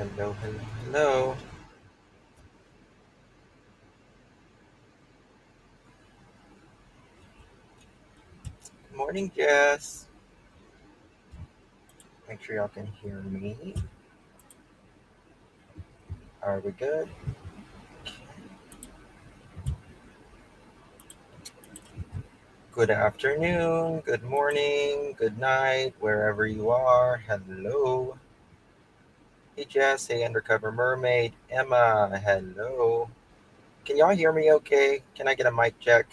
Hello, hello, hello. Good morning, Jess. Make sure y'all can hear me. Are we good? Good afternoon, good morning, good night, wherever you are. Hello. Hey, Jess. Hey, Undercover Mermaid. Emma. Hello. Can y'all hear me okay? Can I get a mic check?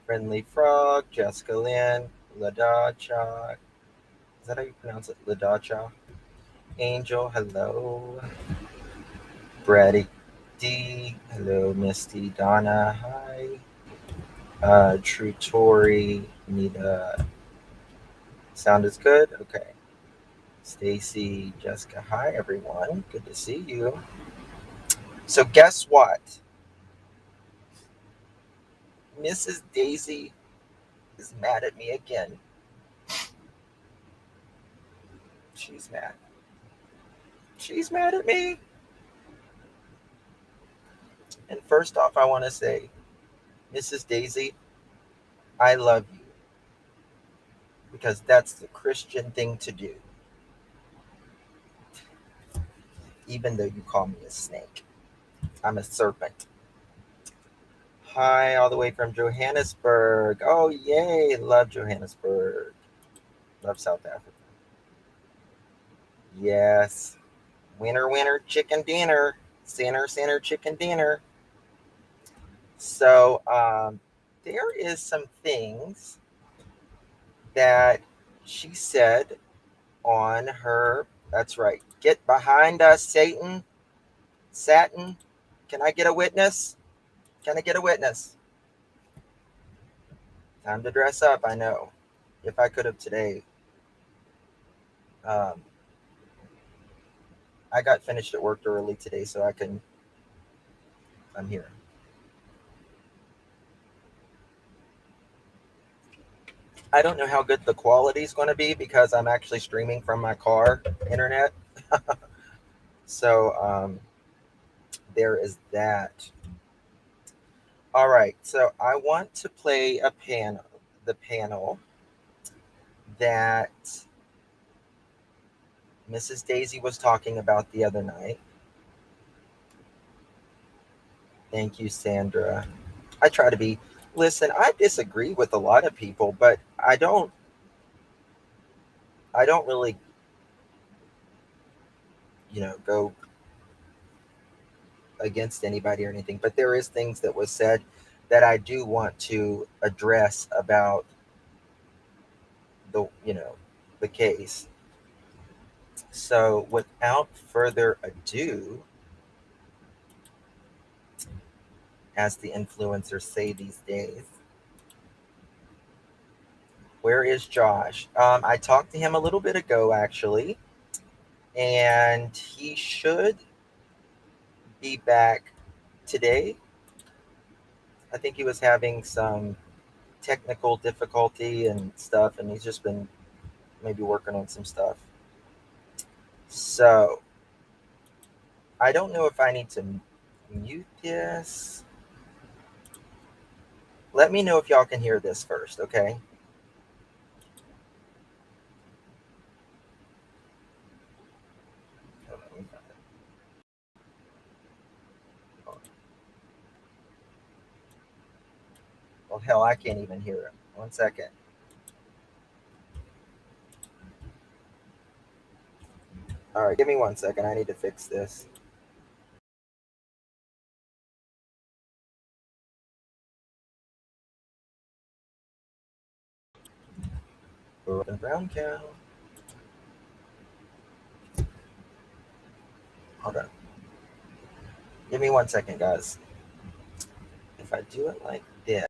Friendly Frog, Jessica Lynn, Ladacha. Is that how you pronounce it? Ladacha. Angel. Hello. Brady D. Hello, Misty. Donna. Hi. True Tori. Nita. Sound is good? Okay. Stacy, Jessica. Hi, everyone. Good to see you. So, guess what? Mrs. Daisy is mad at me again. She's mad. She's mad at me. And first off, I want to say, Mrs. Daisy, I love you because that's the Christian thing to do, even though you call me a snake. I'm a serpent. Hi, all the way from Johannesburg. Oh, yay. Love Johannesburg. Love South Africa. Yes. Winner, winner, chicken dinner. Center, center, chicken dinner. So, there is some things that she said on her. That's right. Get behind us, Satan. Satan. Can I get a witness? Can I get a witness? Time to dress up, I know. If I could have today, um, I got finished at work early today, so I'm here. I don't know how good the quality is going to be because I'm actually streaming from my car internet. So there is that. All right, so I want to play the panel that Mrs. Daisy was talking about the other night. Thank you, Sandra. I try to be. Listen, I disagree with a lot of people, but I don't really, go against anybody or anything. But there is things that was said that I do want to address about the case. So, without further ado, as the influencers say these days, where is Josh? I talked to him a little bit ago, actually, and he should be back today. I think he was having some technical difficulty and stuff, and he's just been maybe working on some stuff. So, I don't know if I need to mute this. Let me know if y'all can hear this first, okay? Well, hell, I can't even hear him. One second. All right, give me one second. I need to fix this. Brown cow. Hold on. Give me one second, guys. If I do it like this.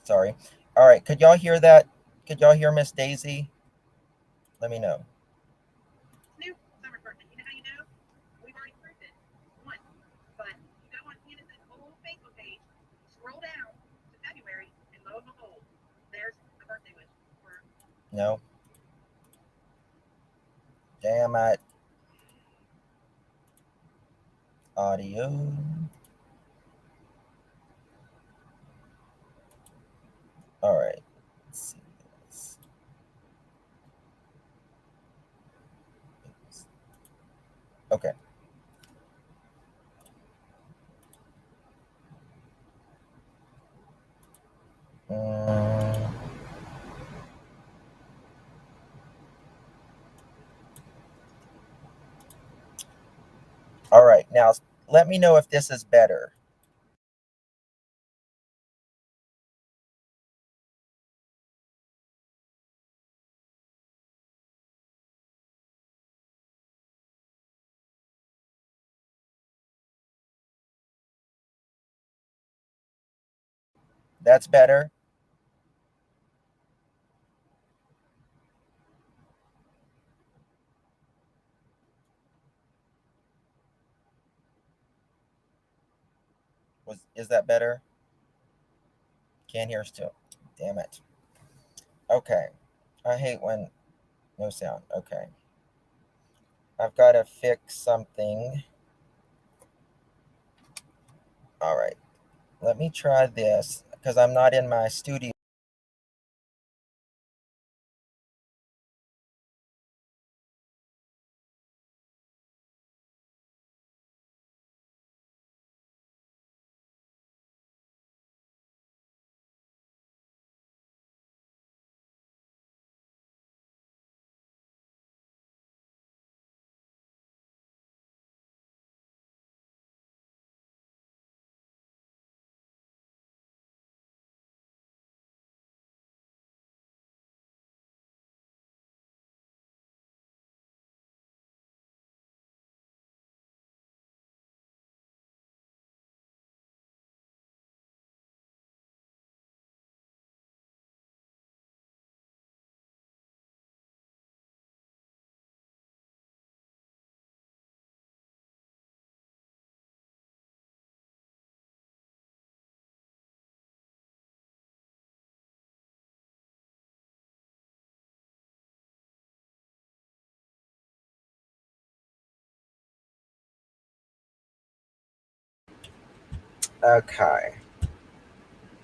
Sorry. All right. Could y'all hear that? Could y'all hear Miss Daisy? Let me know. New summer birthday. You know how you know? We've already proved it once. But you go on Candace's old Facebook page, scroll down to February, and lo and behold, there's a birthday wish for. No. Damn it. Audio. All right. Let's see this. Okay. Mm, all right. Now, let me know if this is better. That's better. Is that better? Can't hear still. Damn it. Okay. I hate when no sound. Okay. I've got to fix something. All right. Let me try this because I'm not in my studio. Okay.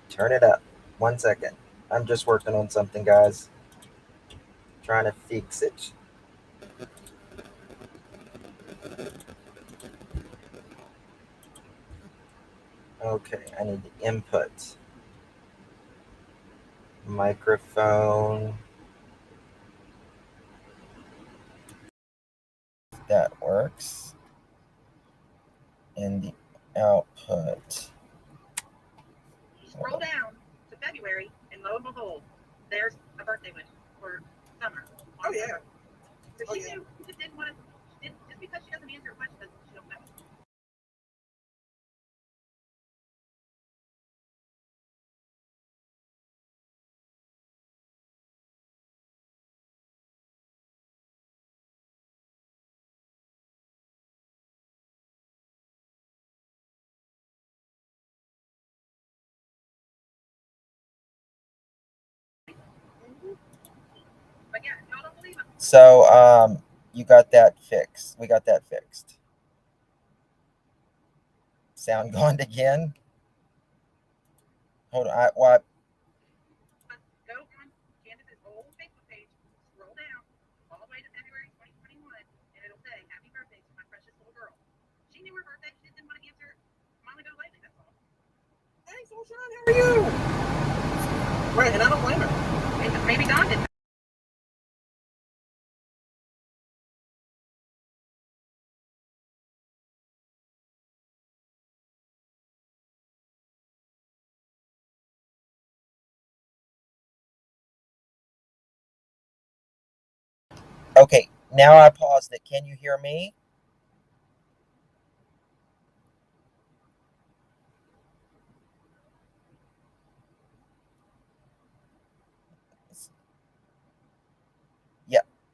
Turn it up. 1 second. I'm just working on something, guys. Trying to fix it. Okay, I need the input. Microphone. That works. And the output. Scroll down to February, and lo and behold, there's a birthday wish for Summer. Oh yeah. So she knew she just didn't want to. Just because she doesn't answer a question doesn't mean she don't know. But yeah, y'all don't believe him. So, you got that fixed. We got that fixed. Sound gone again? Hold on. Go on Candace's old Facebook page, scroll down all the way to February 2021, and it'll say, "Happy birthday to my precious little girl." She knew her birthday. She just didn't want to answer a while ago lately. That's all. Hey, Sunshine, how are you? Right, and I don't blame her. Maybe Don didn't. Okay, now I paused it. Can you hear me?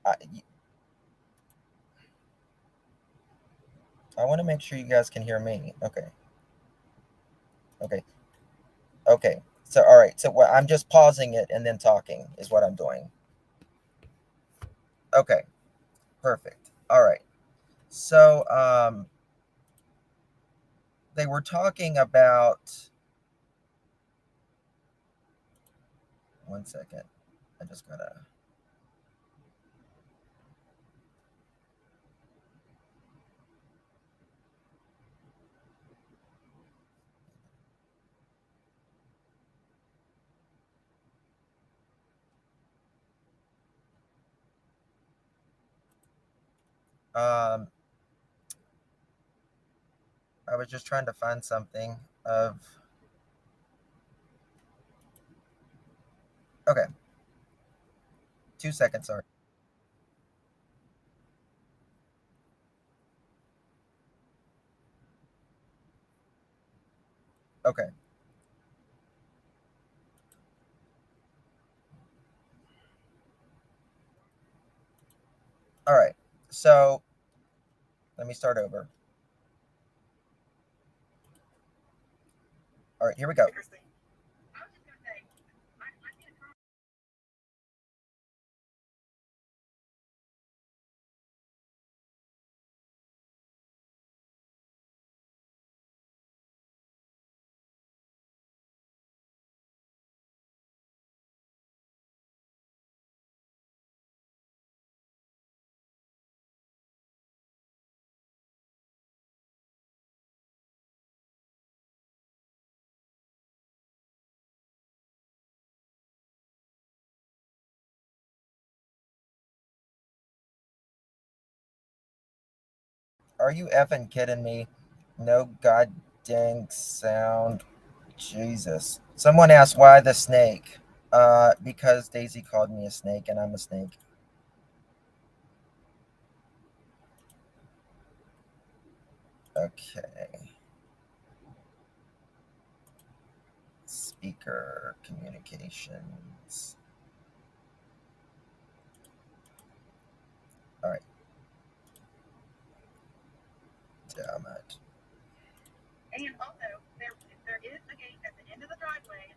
I, I want to make sure you guys can hear me. Okay. Okay. Okay. So, all right. So, I'm just pausing it and then talking is what I'm doing. Okay. Perfect. All right. So, they were talking about. One second. I just gotta. Um, I was just trying to find something of. Okay. 2 seconds. Sorry. Okay. All right. So let me start over. All right. Here we go. I was just gonna say, I see the comment. Are you effing kidding me? No god dang sound. Jesus. Someone asked why the snake. Because Daisy called me a snake and I'm a snake. Okay. Speaker communications. All right. Damn it. And also, there is a gate at the end of the driveway.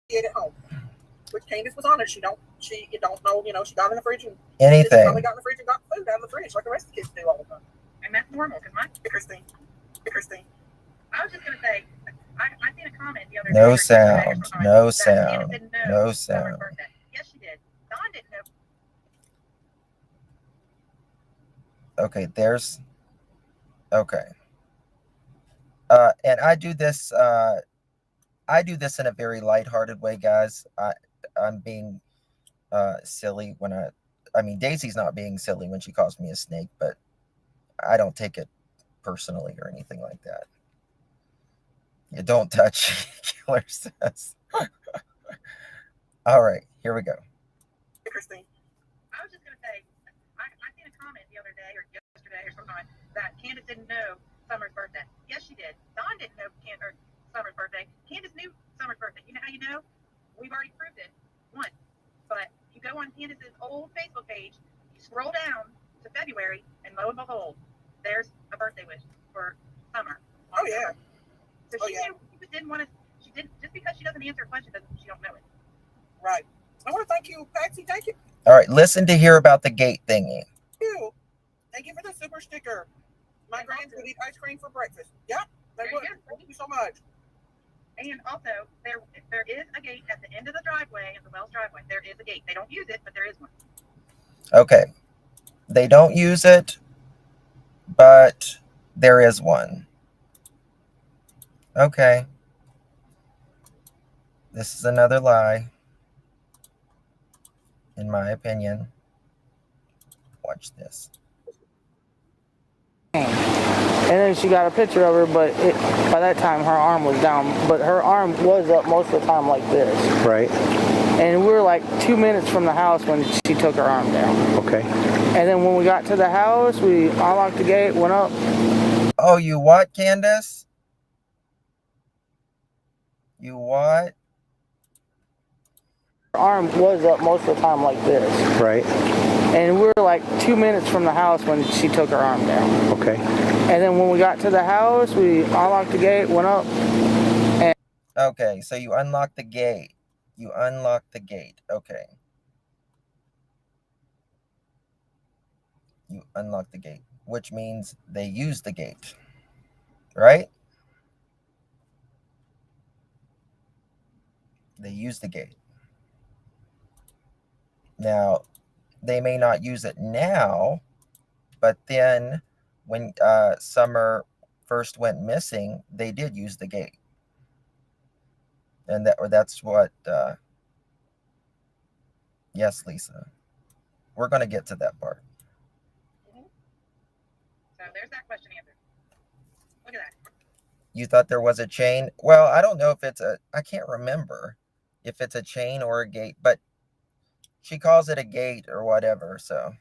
Get at home. Which Candace was honest. She you don't know, she got in the fridge and anything. Probably got in the fridge and got food out of the fridge like the rest of the kids do all the time. And that's normal because my Christine. Christine. I was just gonna say, I seen a comment the other day. No sound. No sound. No sound. Yes, she did. Don didn't know. Okay, there's. Okay. And I do this. I do this in a very lighthearted way, guys. I'm being silly when I. I mean, Daisy's not being silly when she calls me a snake, but I don't take it personally or anything like that. You don't touch, Killer says. All right, here we go. Christine. I was just gonna say, I seen a comment the other day or yesterday or sometime that Candace didn't know Summer's birthday. Yes, she did. Don didn't know Summer's birthday. Candace knew Summer's birthday. You know how you know? We've already proved it once. But you go on Candace's old Facebook page, you scroll down to February, and lo and behold, there's a birthday wish for Summer. Oh yeah. So she knew. She didn't want to. She didn't just because she doesn't answer a question doesn't mean she don't know it. Right. I want to thank you, Patsy. Thank you. All right, listen to hear about the gate thingy. You. Thank you for the super sticker. My grands would eat ice cream for breakfast. Yep. They would. Thank you so much. And also, there is a gate at the end of the driveway, at the Wells driveway. There is a gate. They don't use it, but there is one. Okay. They don't use it, but there is one. Okay, this is another lie, in my opinion. Watch this. And then she got a picture of her, but by that time her arm was down. But her arm was up most of the time like this. Right. And we were like 2 minutes from the house when she took her arm down. Okay. And then when we got to the house, we unlocked the gate, went up. Oh, you what, Candace? You what? Her arm was up most of the time like this. Right. And we were like 2 minutes from the house when she took her arm down. Okay. And then when we got to the house, we unlocked the gate, went up. And Okay, so you unlock the gate. You unlock the gate. Okay. You unlock the gate, which means they use the gate, right? They use the gate. Now, they may not use it now, but then when Summer first went missing, they did use the gate. And that's what yes, Lisa. We're going to get to that part. So there's that question answered. Look at that. You thought there was a chain? Well, I don't know if it's I can't remember if it's a chain or a gate, but she calls it a gate or whatever, so.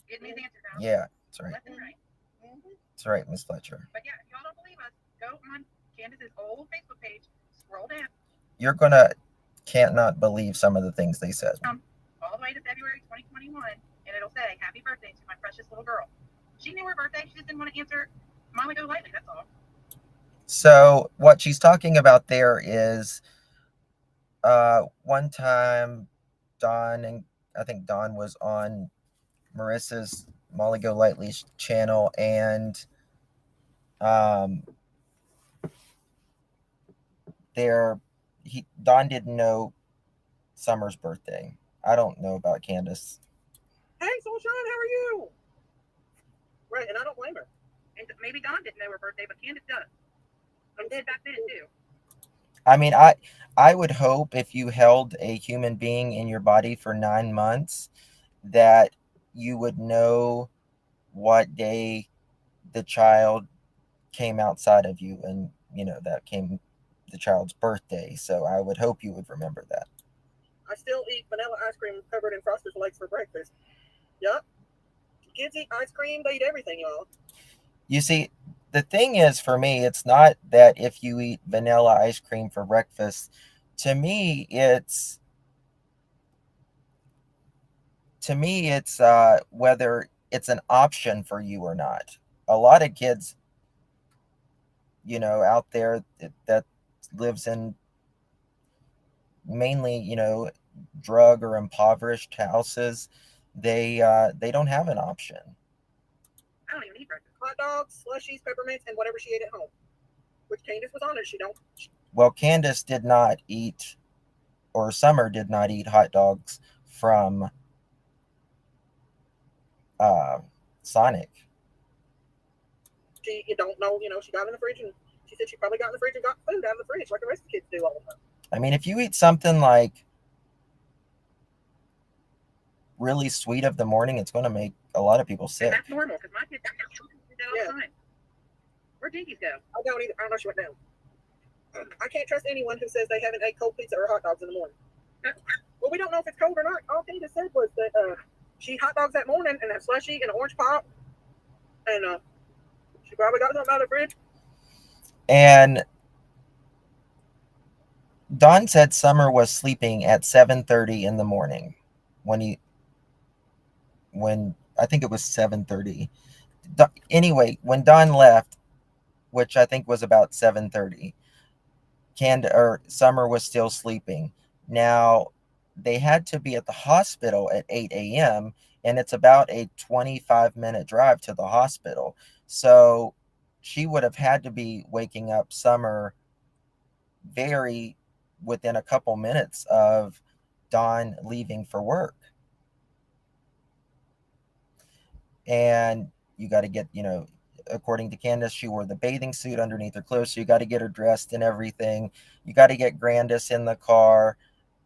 Getting these answers out. Yeah, that's right. Left and right. That's right, Miss Fletcher. But yeah, if y'all don't believe us, go on Candace's old Facebook page, scroll down. You're going to can't not believe some of the things they said. All the way to February 2021, and it'll say, "Happy birthday to my precious little girl." She knew her birthday. She just didn't want to answer Mama Go Lightly. That's all. So what she's talking about there is one time Dawn, and I think Dawn was on Marissa's Molly Go Lightly's channel, and Dawn didn't know Summer's birthday. I don't know about Candace. Hey, Sunshine, how are you? Right, and I don't blame her. And maybe Dawn didn't know her birthday, but Candace does. And did back then too. I mean, I would hope if you held a human being in your body for 9 months that you would know what day the child came outside of you, and that came the child's birthday. So I would hope you would remember that. I still eat vanilla ice cream covered in Frosted Flakes for breakfast. Yup. Kids eat ice cream, they eat everything, y'all. You see, the thing is, for me, it's not that if you eat vanilla ice cream for breakfast. To me, it's whether it's an option for you or not. A lot of kids, out there that lives in mainly, drug or impoverished houses, they don't have an option. I don't even eat breakfast. Hot dogs, slushies, peppermints, and whatever she ate at home. Which Candace was honest, she don't. Well, Candace did not eat, or Summer did not eat hot dogs from Sonic. You don't know, she got in the fridge, and she said she probably got in the fridge and got food out of the fridge like the rest of the kids do all the time. I mean, if you eat something like really sweet of the morning, it's going to make a lot of people sick. And that's normal, because my kids do that all the time. Where'd Jinkies go? I don't either. I don't know she went down. I can't trust anyone who says they haven't ate cold pizza or hot dogs in the morning. Well, we don't know if it's cold or not. All Candace said was that she ate hot dogs that morning and a slushie and an orange pop, and she probably got something out of the fridge. And Dawn said Summer was sleeping at 7:30 in the morning when I think it was 7:30. Anyway, when Dawn left, which I think was about 7:30, Summer was still sleeping. Now, they had to be at the hospital at 8 a.m., and it's about a 25-minute drive to the hospital. So she would have had to be waking up Summer within a couple minutes of Dawn leaving for work. And You got to get, according to Candace, she wore the bathing suit underneath her clothes, so you got to get her dressed and everything. You got to get Grandis in the car.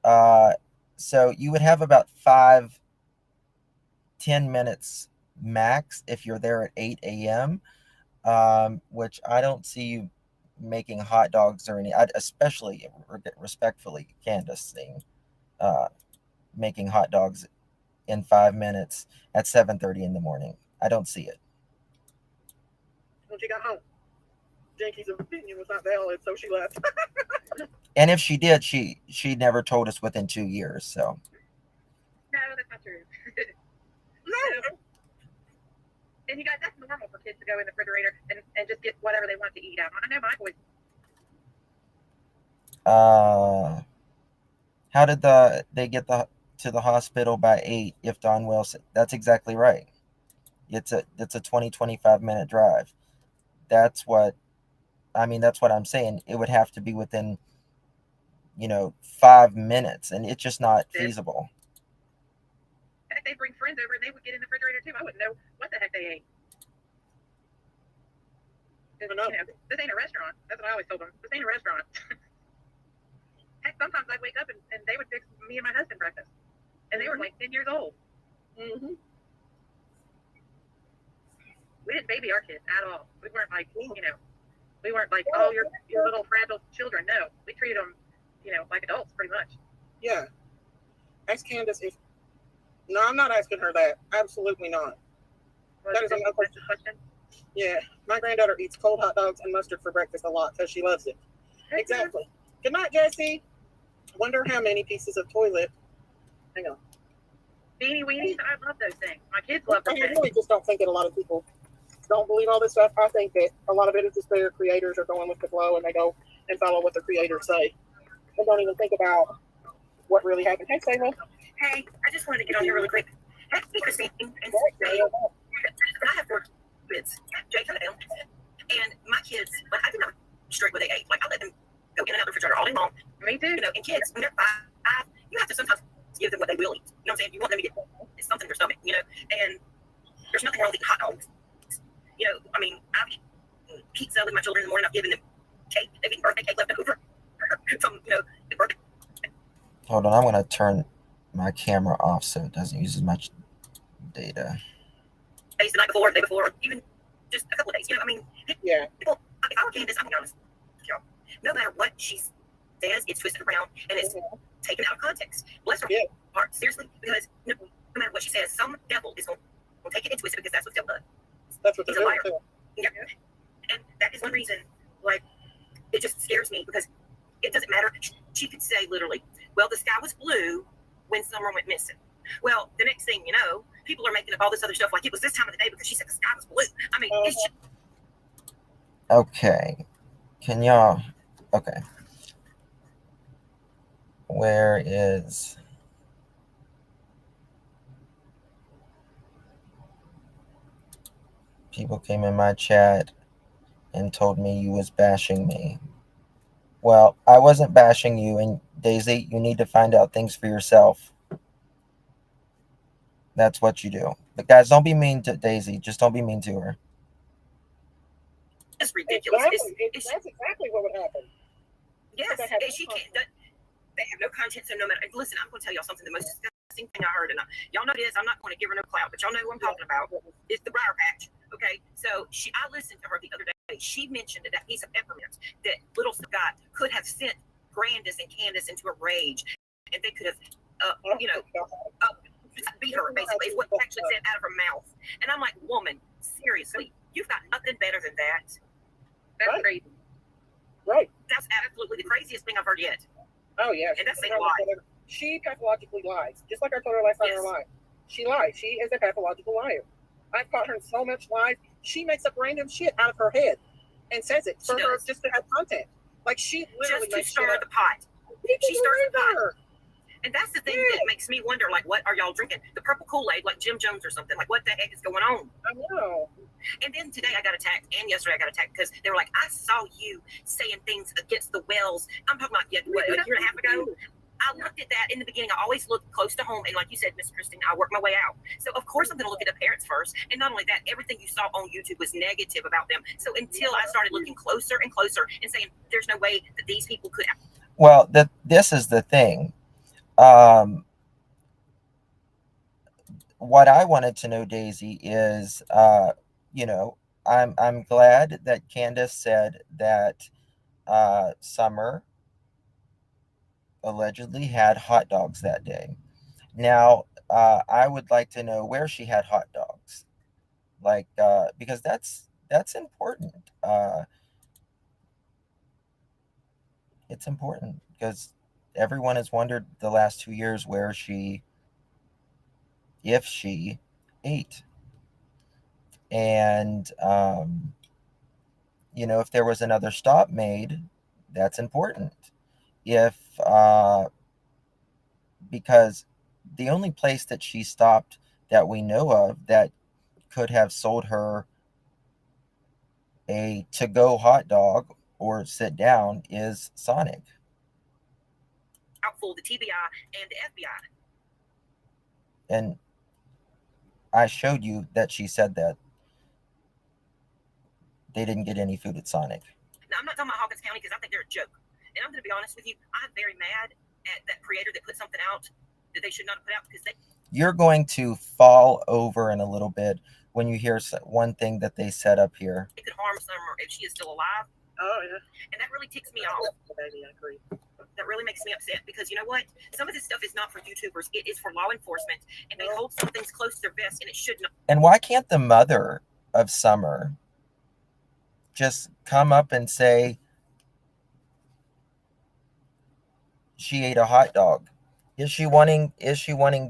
Uh, so you would have about 5-10 minutes max if you're there at 8 a.m. Which I don't see you making hot dogs or any, especially respectfully, Candace, thing, uh, making hot dogs in 5 minutes at 7:30 in the morning. I don't see it. When she got home, Jankie's opinion was not valid, so she left. And if she did, she never told us within 2 years. So No, that's not true. No. And you guys, that's normal for kids to go in the refrigerator and just get whatever they want to eat out. I know my boys. how did they get to the hospital by 8 if Don Wilson? That's exactly right. It's a 20-25 minute drive. That's what I mean. That's what I'm saying. It would have to be within 5 minutes, and it's just not feasible. Heck, they bring friends over and they would get in the refrigerator too. I wouldn't know what the heck they ate. This ain't a restaurant. That's what I always told them. This ain't a restaurant. Heck, sometimes I'd wake up and they would fix me and my husband breakfast. And they were like 10 years old. Mm-hmm. We didn't baby our kids at all. We weren't like, we weren't like, oh, you're little fragile children. No, we treated them, like adults pretty much. Yeah. Ask Candace if. No, I'm not asking her that. Absolutely not. That is a question. Yeah. My granddaughter eats cold hot dogs and mustard for breakfast a lot because she loves it. Exactly. Good night, Jessie. Wonder how many pieces of toilet. Hang on. Beanie weenies, I love those things. My kids love them. I really just don't think that a lot of people don't believe all this stuff. I think that a lot of it is just their creators are going with the flow and they go and follow what the creators say and don't even think about what really happened. Hey, Sarah. Hey, I just wanted to get on here really quick. Hey, Christine. And I have 4 kids. Jake and them. And my kids, I do not restrict what they ate. I let them go in and out of the refrigerator all day long. Me too. And kids, when they're 5, you have to sometimes give them what they will eat. You know what I'm saying? You want them to get something in their stomach, and there's nothing wrong with eating hot dogs. I mean, I've eaten pizza with my children in the morning. I've given them cake. They've eaten birthday cake left over from, the birthday. Hold on, I'm going to turn my camera off so it doesn't use as much data. Days, the night before, the day before, even just a couple of days. Yeah. People, if I were Candace, I'm honest, no matter what she says, it's twisted around and it's taken out of context. Bless her heart, seriously, because no matter what she says, some devil is going to take it and twist it because that's what the devil does. That's what he's a liar. Yeah. And that is one reason, it just scares me because it doesn't matter. She could say literally, well, the sky was blue when summer went missing. Well, the next thing you know, people are making up all this other stuff like it was this time of the day because she said the sky was blue. I mean, it's just... Okay. Can y'all... Okay. Where is... People came in my chat and told me you was bashing me. Well, I wasn't bashing you, and Daisy, you need to find out things for yourself. That's what you do. But guys, don't be mean to Daisy. Just don't be mean to her. It's ridiculous. That's exactly what would happen. Yes, she can't. They have no content, so no matter. Listen, I'm going to tell y'all something. The most disgusting thing I heard, and y'all know this. I'm not going to give her no clout, but y'all know who I'm talking about. It's the Briar Patch. Okay, so I listened to her the other day. She mentioned that piece of peppermint that little Scott could have sent Grandis and Candace into a rage, and they could have, beat her, basically, is what actually said out of her mouth. And I'm like, woman, seriously, you've got nothing better than that. That's crazy. Right. That's absolutely the craziest thing I've heard yet. Oh, yeah. And that's a lie. She pathologically lies. Just like I told her last time her lie. She lies. She is a pathological liar. I've caught her in so much lies. She makes up random shit out of her head and says it for her just to have content. She literally just to stir the pot. She stirs the pot. And that's the thing that makes me wonder, what are y'all drinking? The purple Kool-Aid, like Jim Jones or something. What the heck is going on? I know. And then today I got attacked, and yesterday I got attacked because they were like, I saw you saying things against the Wells. I'm talking about, a year and a half ago. I looked at that in the beginning. I always look close to home, and like you said, Miss Kristen, I work my way out. So of course I'm going to look at the parents first, and not only that, everything you saw on YouTube was negative about them. So until I started looking closer and closer and saying, "There's no way that these people could." Well, this is the thing. Um, what I wanted to know, Daisy, is you know, I'm glad that Candace said that Summer allegedly had hot dogs that day. Now, I would like to know where she had hot dogs, like because that's important. It's important because everyone has wondered the last 2 years where she, if she ate, and if there was another stop made, that's important. If Because the only place that she stopped that we know of that could have sold her a to go hot dog or sit down is Sonic. Out for the TBI and the FBI. And I showed you that she said that they didn't get any food at Sonic. Now, I'm not talking about Hawkins County because I think they're a joke. And I'm going to be honest with you, I'm very mad at that creator that put something out that they should not have put out because they. You're going to fall over in a little bit when you hear one thing that they said up here. It could harm Summer if she is still alive. Oh, yeah. And that really ticks me off. Baby, I agree. That really makes me upset because you know what? Some of this stuff is not for YouTubers. It is for law enforcement. And they hold some things close to their vest and it should not. And why can't the mother of Summer just come up and say she ate a hot dog? Is she wanting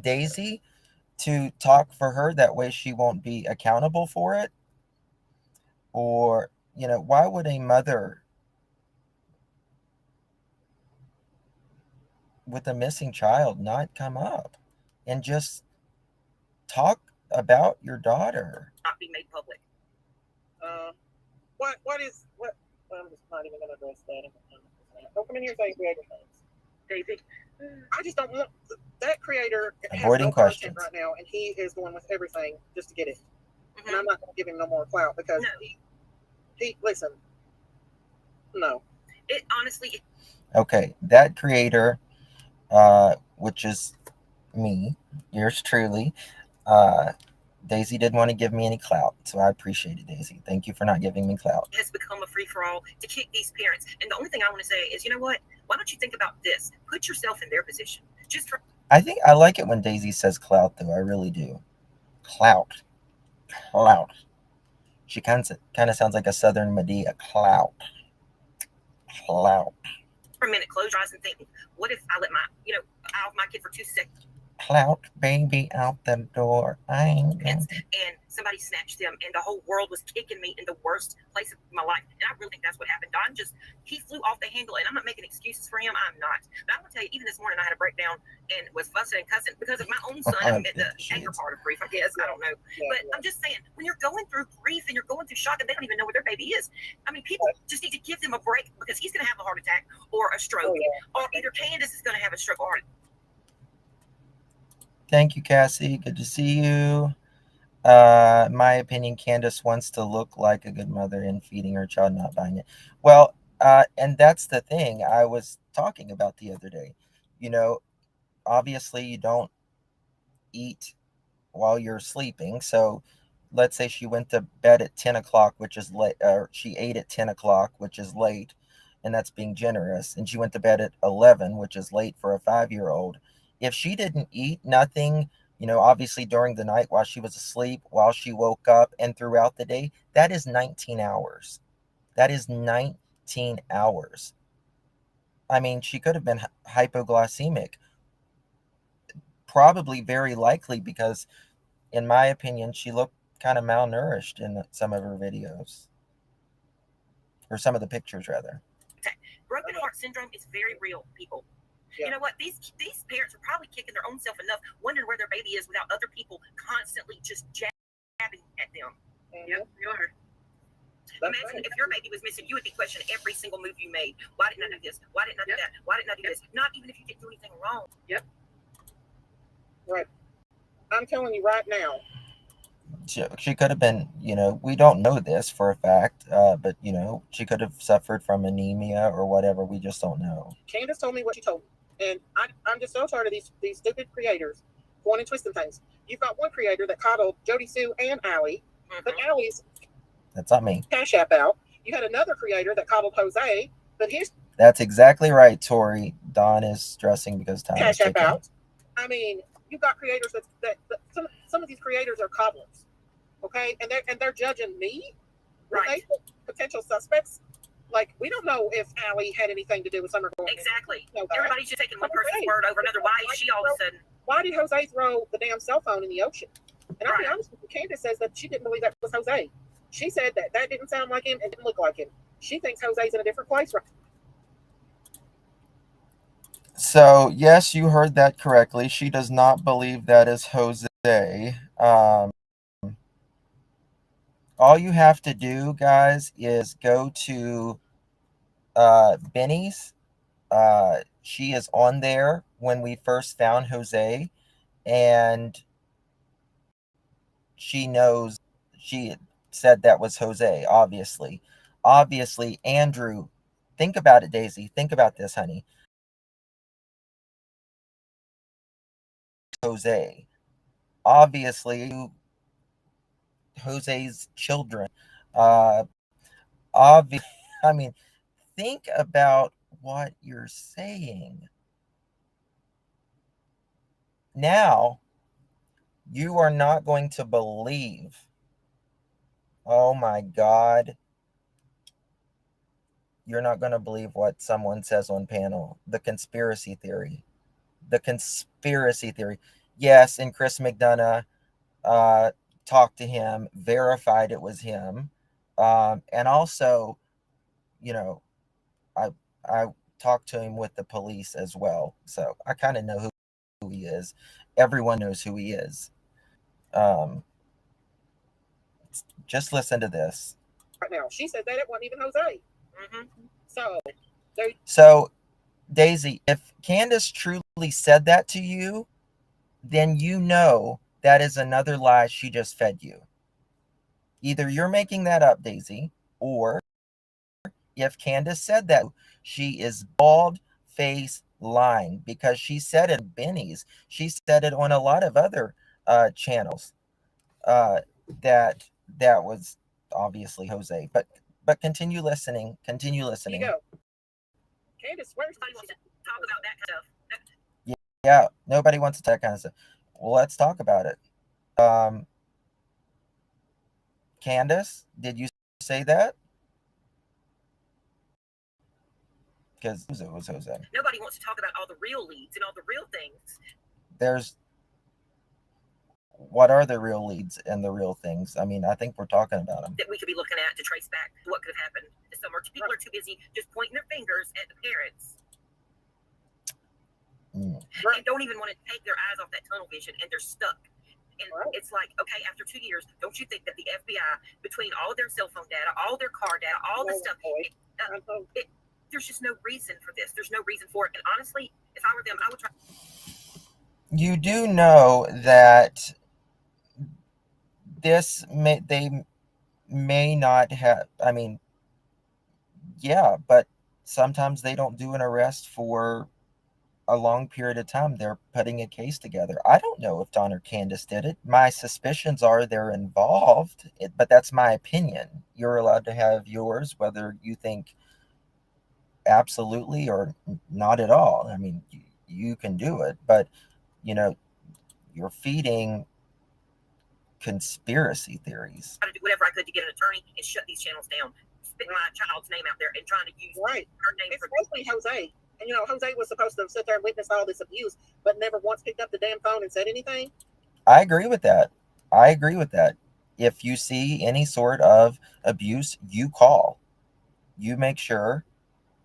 Daisy to talk for her, that way she won't be accountable for it? Or, why would a mother with a missing child not come up and just talk about your daughter? Not be made public. What is what? I'm just not even going to address that. Don't come in here saying creative things, Daisy. I just don't want that creator has Avoiding no questions content right now, and he is going with everything just to get it. Mm-hmm. And I'm not going to give him no more clout because he listen. No, it honestly. Okay, that creator, which is me, yours truly. Daisy didn't want to give me any clout, so I appreciate it, Daisy. Thank you for not giving me clout. It has become a free-for-all to kick these parents. And the only thing I want to say is, you know what? Why don't you think about this? Put yourself in their position. I think I like it when Daisy says clout, though. I really do. Clout. Clout. She kind of sounds like a Southern Medea. Clout. Clout. For a minute, close your eyes and think, what if I let my kid for 2 seconds? Clout, baby, out the door. I ain't. And somebody snatched them, and the whole world was kicking me in the worst place of my life. And I really think that's what happened. Don he flew off the handle, and I'm not making excuses for him. I'm not. But I'm going to tell you, even this morning, I had a breakdown and was fussing and cussing because of my own son. I'm at the anger part of grief, I guess. I don't know. But I'm just saying, when you're going through grief and you're going through shock and they don't even know where their baby is, I mean, people just need to give them a break because he's going to have a heart attack or a stroke, or either Candace is going to have a stroke or Thank you, Cassie. Good to see you. In my opinion, Candace wants to look like a good mother in feeding her child, not buying it. Well, and that's the thing I was talking about the other day. Obviously you don't eat while you're sleeping. So let's say she went to bed at 10 o'clock, which is late, or she ate at 10 o'clock, which is late, and that's being generous. And she went to bed at 11, which is late for a 5-year-old. If she didn't eat nothing, obviously during the night while she was asleep, while she woke up, and throughout the day, that is 19 hours. That is 19 hours. I mean, she could have been hypoglycemic. Probably very likely because, in my opinion, she looked kind of malnourished in some of her videos. Or some of the pictures, rather. Broken heart syndrome is very real, people. Yeah. You know what? These parents are probably kicking their own self enough, wondering where their baby is without other people constantly just jabbing at them. Mm-hmm. Yep, you are. Imagine if your baby was missing, you would be questioning every single move you made. Why didn't I do this? Why didn't I do that? Why didn't I do this? Not even if you didn't do anything wrong. Yep. Right. I'm telling you right now. She could have been, we don't know this for a fact, but, she could have suffered from anemia or whatever. We just don't know. Candace told me what she told me. And I'm just so tired of these stupid creators going and twisting things. You've got one creator that coddled Jody Sue and Allie, but Allie's That's not me. Cash App out. You had another creator that coddled Jose, but his That's exactly right, Tori. Don is stressing because time Cash is App ticking. out. I mean, you've got creators that some of these creators are coddlers, okay, and they're judging me, right? Potential suspects. Like, we don't know if Allie had anything to do with Summer going. Exactly. Everybody's just taking one person's word over another. Why is she all of a sudden? Why did Jose throw the damn cell phone in the ocean? And I'll be honest with you, Candace says that she didn't believe that was Jose. She said that didn't sound like him and didn't look like him. She thinks Jose's in a different place right. So, yes, you heard that correctly. She does not believe that is Jose. All you have to do, guys, is go to Benny's. She is on there when we first found Jose, and she knows. She said that was Jose, obviously. Andrew, think about it, Daisy, think about this, honey. Jose, obviously, Jose's children, obviously. I mean, think about what you're saying. Now, you are not going to believe. Oh my God. You're not going to believe what someone says on panel. The conspiracy theory. Yes, and Chris McDonough talked to him, verified it was him. And also, I talked to him with the police as well. So I kind of know who he is. Everyone knows who he is. Just listen to this. Right now, she said that it wasn't even Jose. So, Daisy, if Candace truly said that to you, then you know that is another lie she just fed you. Either you're making that up, Daisy, or if Candace said that, she is bald face lying, because she said it at Benny's. She said it on a lot of other channels. That was obviously Jose. But continue listening. You go. Candace, where's nobody wants to talk about that kind of stuff? Yeah, nobody wants to talk that kind of stuff. Well, let's talk about it. Candace, did you say that? Because it was Jose. Nobody wants to talk about all the real leads and all the real things. What are the real leads and the real things? I mean, I think we're talking about them. That we could be looking at to trace back what could have happened this summer. People are too busy just pointing their fingers at the parents. They don't even want to take their eyes off that tunnel vision, and they're stuck. And it's like, okay, after 2 years, don't you think that the FBI, between all of their cell phone data, all their car data, all the stuff, there's just no reason for this. There's no reason for it. And honestly, if I were them, I would try. You do know that they may not have. I mean, yeah, but sometimes they don't do an arrest for a long period of time. They're putting a case together. I don't know if Don or Candace did it. My suspicions are they're involved, but that's my opinion. You're allowed to have yours, whether you think absolutely or not at all. I mean, you can do it, but you're feeding conspiracy theories. I try to do whatever I could to get an attorney and shut these channels down. Spit my child's name out there and trying to use her name. It's mostly Jose. And Jose was supposed to sit there and witness all this abuse, but never once picked up the damn phone and said anything. I agree with that. If you see any sort of abuse, you call. You make sure.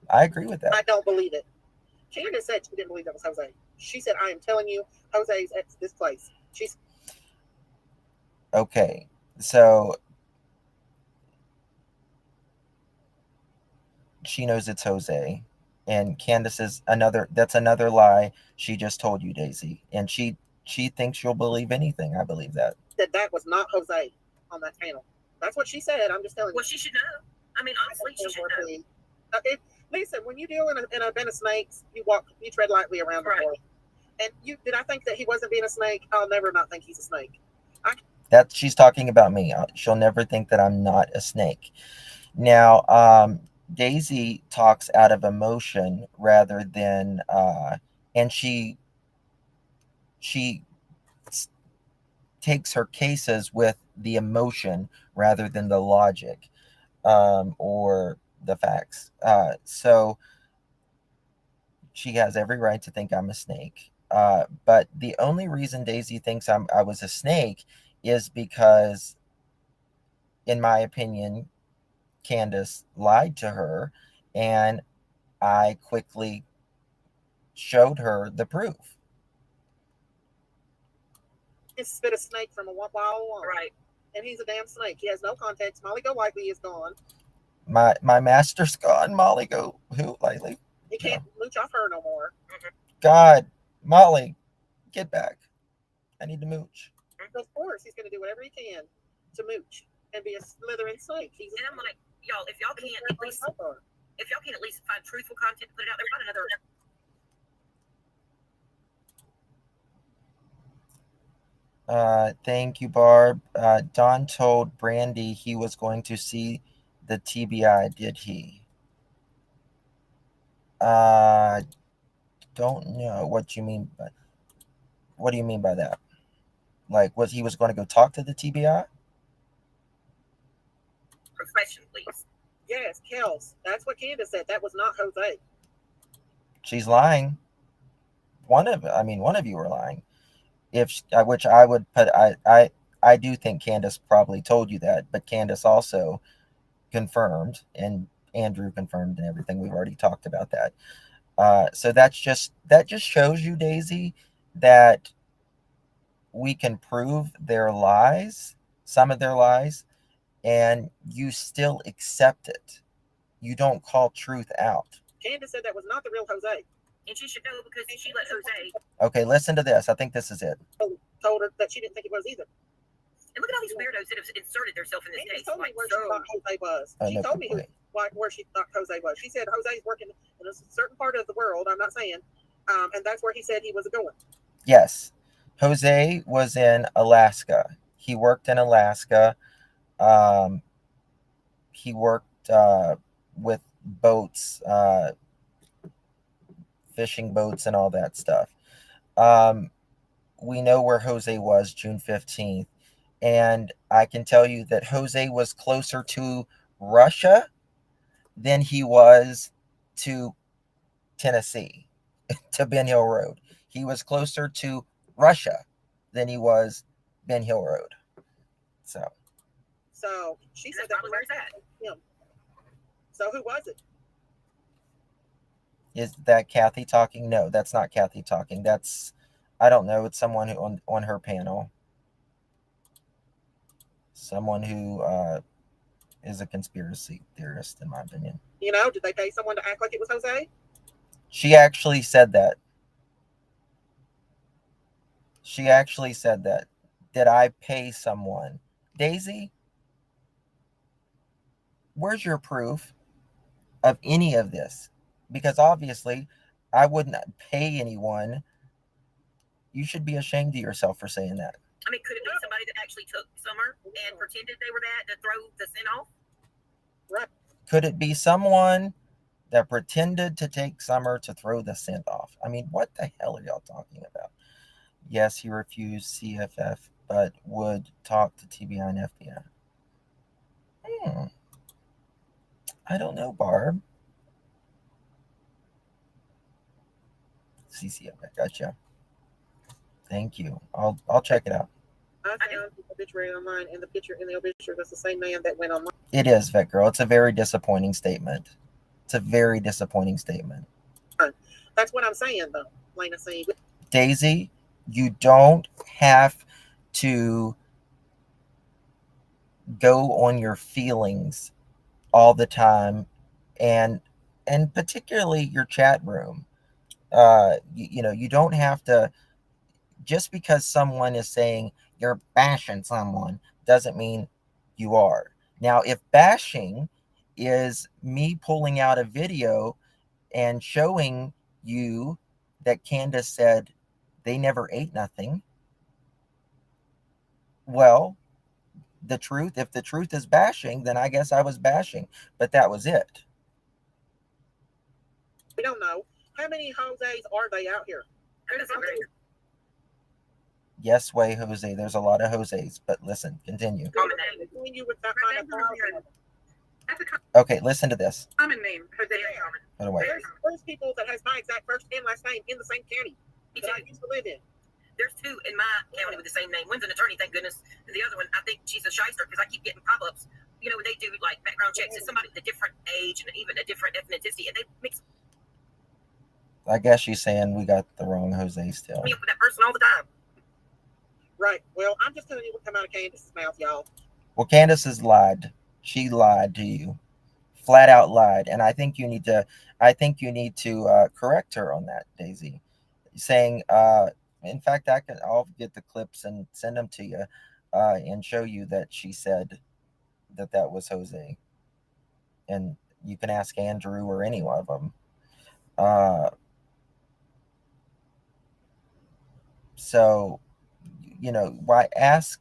I agree with that. I don't believe it. Candace said she didn't believe that was Jose. She said, I am telling you, Jose's at this place. Okay. So she knows it's Jose. And Candace is another, that's another lie she just told you, Daisy. And she thinks you'll believe anything. I believe that. That was not Jose on that panel. That's what she said. I'm just telling you. Well, she should know. I mean, honestly, she should know. Listen, when you deal in a bin of snakes, you tread lightly around the floor. And did I think that he wasn't being a snake? I'll never not think he's a snake. That she's talking about me. She'll never think that I'm not a snake. Now, Daisy talks out of emotion rather than, and she takes her cases with the emotion rather than the logic, or the facts. So she has every right to think I'm a snake. But the only reason Daisy thinks I was a snake is because, in my opinion, Candace lied to her, and I quickly showed her the proof. It's spit a snake from a while along. Right. And he's a damn snake. He has no context. Molly Golightly is gone. My master's gone. Molly go who lately? He can't mooch off her no more. God, Molly, get back. I need to mooch. Of course, he's going to do whatever he can to mooch and be a slithering snake. And I'm like, y'all, if y'all can't at least find truthful content, put it out there. Find another. Thank you, Barb. Don told Brandy he was going to see the TBI. Did he? Don't know what you mean. What do you mean by that? Like, he was going to go talk to the TBI? Profession, please. Yes, Kels. That's what Candace said. That was not Jose. She's lying. One of you are lying. Which I would put, I do think Candace probably told you that, but Candace also confirmed, and Andrew confirmed, and everything. We've already talked about that. So that just shows you, Daisy, that we can prove their lies, some of their lies, and you still accept it. You don't call truth out. Candace said that was not the real Jose. And she should know because she let Jose. Okay, listen to this. I think this is it. Told her that she didn't think it was either. And look at all these weirdos that have inserted themselves in this case. Told me where she thought Jose was. She told me where she thought Jose was. She said Jose's working in a certain part of the world. I'm not saying, and that's where he said he was going. Yes, Jose was in Alaska. He worked in Alaska. He worked with boats, fishing boats, and all that stuff. We know where Jose was June 15th. And I can tell you that Jose was closer to Russia than he was to Tennessee, to Ben Hill Road. He was closer to Russia than he was Ben Hill Road. So she said that was him. So who was it? Is that Kathy talking? No, that's not Kathy talking. That's, I don't know. It's someone who on her panel. Someone who is a conspiracy theorist, in my opinion. Did they pay someone to act like it was Jose? She actually said that. Did I pay someone? Daisy, where's your proof of any of this? Because obviously, I wouldn't pay anyone. You should be ashamed of yourself for saying that. I mean, could it be somebody that actually took Summer and pretended they were that to throw the scent off? Right. Could it be someone that pretended to take Summer to throw the scent off? I mean, what the hell are y'all talking about? Yes, he refused CFF, but would talk to TBI and FBI. I don't know, Barb. CCF, I gotcha. Thank you. I'll check it out. I found the obituary online, and the picture in the obituary was the same man that went online. It is, Vet Girl. It's a very disappointing statement. That's what I'm saying, though, Lena saying. Daisy, you don't have to go on your feelings all the time and and particularly your chat room. You don't have to, just because someone is saying you're bashing someone doesn't mean you are. Now, if bashing is me pulling out a video and showing you that Candace said they never ate nothing, well, if the truth is bashing, then I guess I was bashing, but that was it. We don't know. How many Jose's are they out here? Yes, way, Jose. There's a lot of Jose's, but listen, continue. You would not find a thousand of them. That's a Okay, listen to this. common name, Jose Common. By the way, There's people that has my exact first and last name in the same county that I used to live in. There's two in my county with the same name. One's an attorney, thank goodness, and the other one, I think she's a shyster because I keep getting pop-ups. You know, when they do like background checks, it's somebody with a different age and even a different ethnicity, and they mix I guess she's saying we got the wrong Jose still. me up with that person all the time. Right. Well, I'm just telling you what come out of Candace's mouth, y'all. Well, Candace has lied. She lied to you, flat out lied, and I think you need to. Correct her on that, Daisy. Saying, in fact, I'll get the clips and send them to you, and show you that she said that was Jose, and you can ask Andrew or any one of them. So, why ask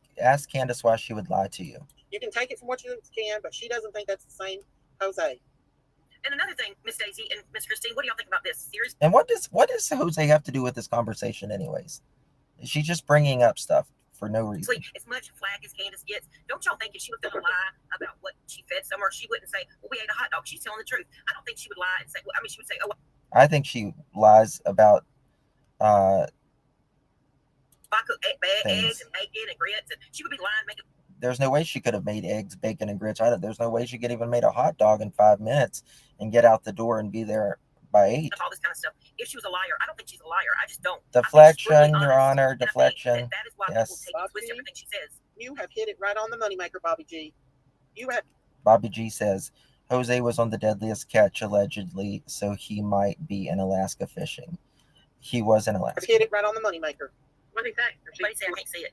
Candace why she would lie to you? You can take it from what you can, but she doesn't think that's the same Jose. And another thing, Miss Daisy and Miss Christine, what do y'all think about this? Seriously? And what does Jose have to do with this conversation, anyways? She's just bringing up stuff for no reason. As much flag as Candace gets, don't y'all think if she was going to lie about what she fed somewhere, she wouldn't say, well, we ate a hot dog. She's telling the truth. I don't think she would lie and say, well, I mean, she would say, oh, I think she lies about I cooked eggs and bacon and grits, and she would be lying, making. There's no way she could have made eggs, bacon, and grits. There's no way she could even made a hot dog in 5 minutes and get out the door and be there by 8. All this kind of stuff. If she was a liar, I don't think she's a liar. I just don't. Deflection, Your Honor, deflection. That is why yes. People take twist everything she says. You have hit it right on the moneymaker, Bobby G. Bobby G says Jose was on the deadliest catch allegedly, so he might be in Alaska fishing. He was in Alaska. Hit it right on the moneymaker. What did he say? Somebody said I can't see it.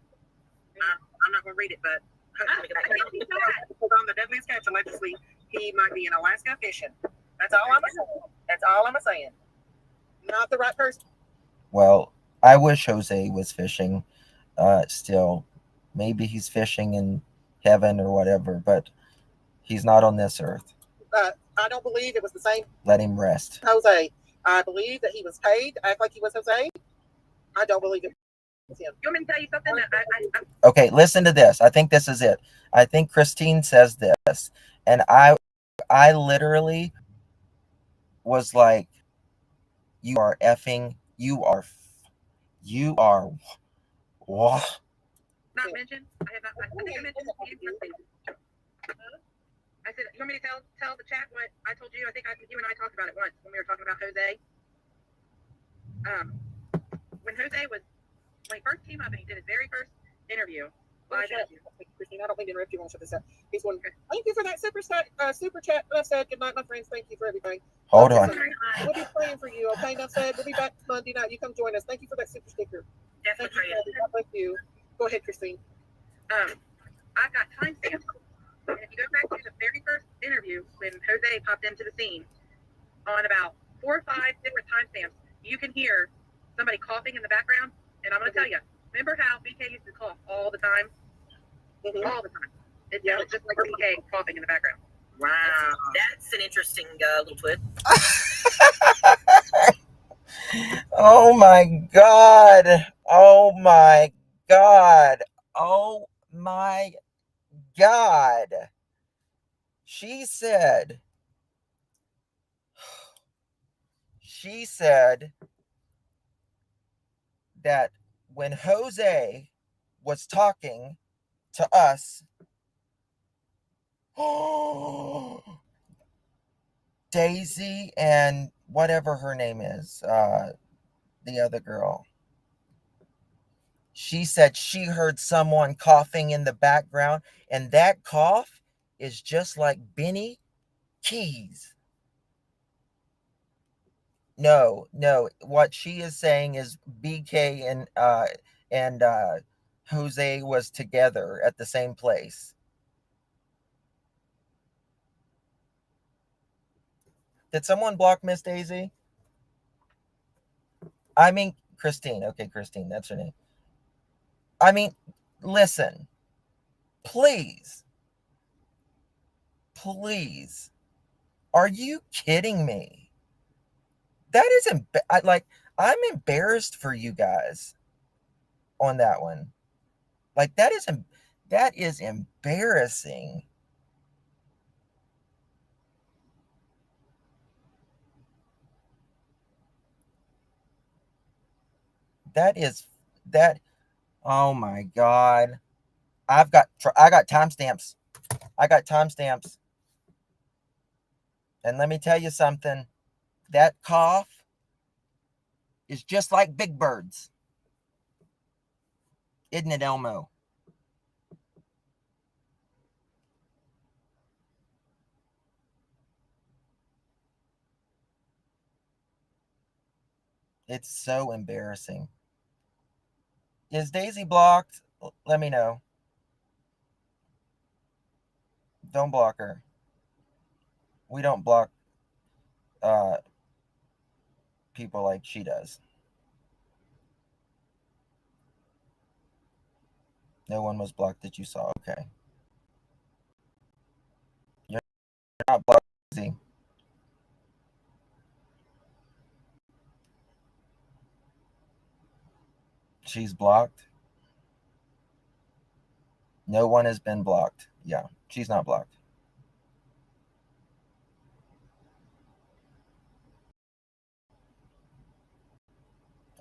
I'm not going to read it, but on the deadliest catch allegedly, he might be in Alaska fishing. That's all I'm saying. That's all I'm saying. Not the right person. Well, I wish Jose was fishing. Still, maybe he's fishing in heaven or whatever, but he's not on this earth. I don't believe it was the same. Let him rest. Jose. I believe that he was paid to act like he was Jose. I don't believe it. You want me to tell you something? Okay, listen to this. I think this is it. I think Christine says this, and I literally was like, you are what? Not mentioned. I think I mentioned I said, you want me to tell the chat what I told you? I think you and I talked about it once when we were talking about Jose. When he first came up and he did his very first interview. Christine, I don't mean to interrupt you. I want to shut this up. He's going, thank you for that super chat. Enough said. Good night, my friends. Thank you for everything. Hold on. We'll be praying for you. Okay, enough said. We'll be back Monday night. You come join us. Thank you for that super sticker. Definitely praying. God bless you. Go ahead, Christine. I've got timestamps. And if you go back to the very first interview when Jose popped into the scene, on about 4 or 5 different timestamps, you can hear somebody coughing in the background. And I'm going to tell you, remember how BK used to cough all the time? Mm-hmm. All the time. It sounded just like BK coughing in the background. Wow. That's an interesting little twist. Oh my God. Oh my God. Oh my God. She said that when Jose was talking to us, Daisy and whatever her name is, the other girl, she said she heard someone coughing in the background, and that cough is just like Benny Keys. No, no. What she is saying is BK and Jose was together at the same place. Did someone block Miss Daisy? I mean Christine. Okay, Christine, that's her name. I mean, listen, please, please. Are you kidding me? That is like I'm embarrassed for you guys on that one. Like that is embarrassing. That is that. Oh my god. I got timestamps. I got timestamps. And let me tell you something. That cough is just like Big Bird's, isn't it, Elmo? It's so embarrassing. Is Daisy blocked? Let me know. Don't block her. We don't block uh, people like she does. No one was blocked that you saw. Okay. You're not blocked, Daisy. She's blocked. No one has been blocked. Yeah, she's not blocked.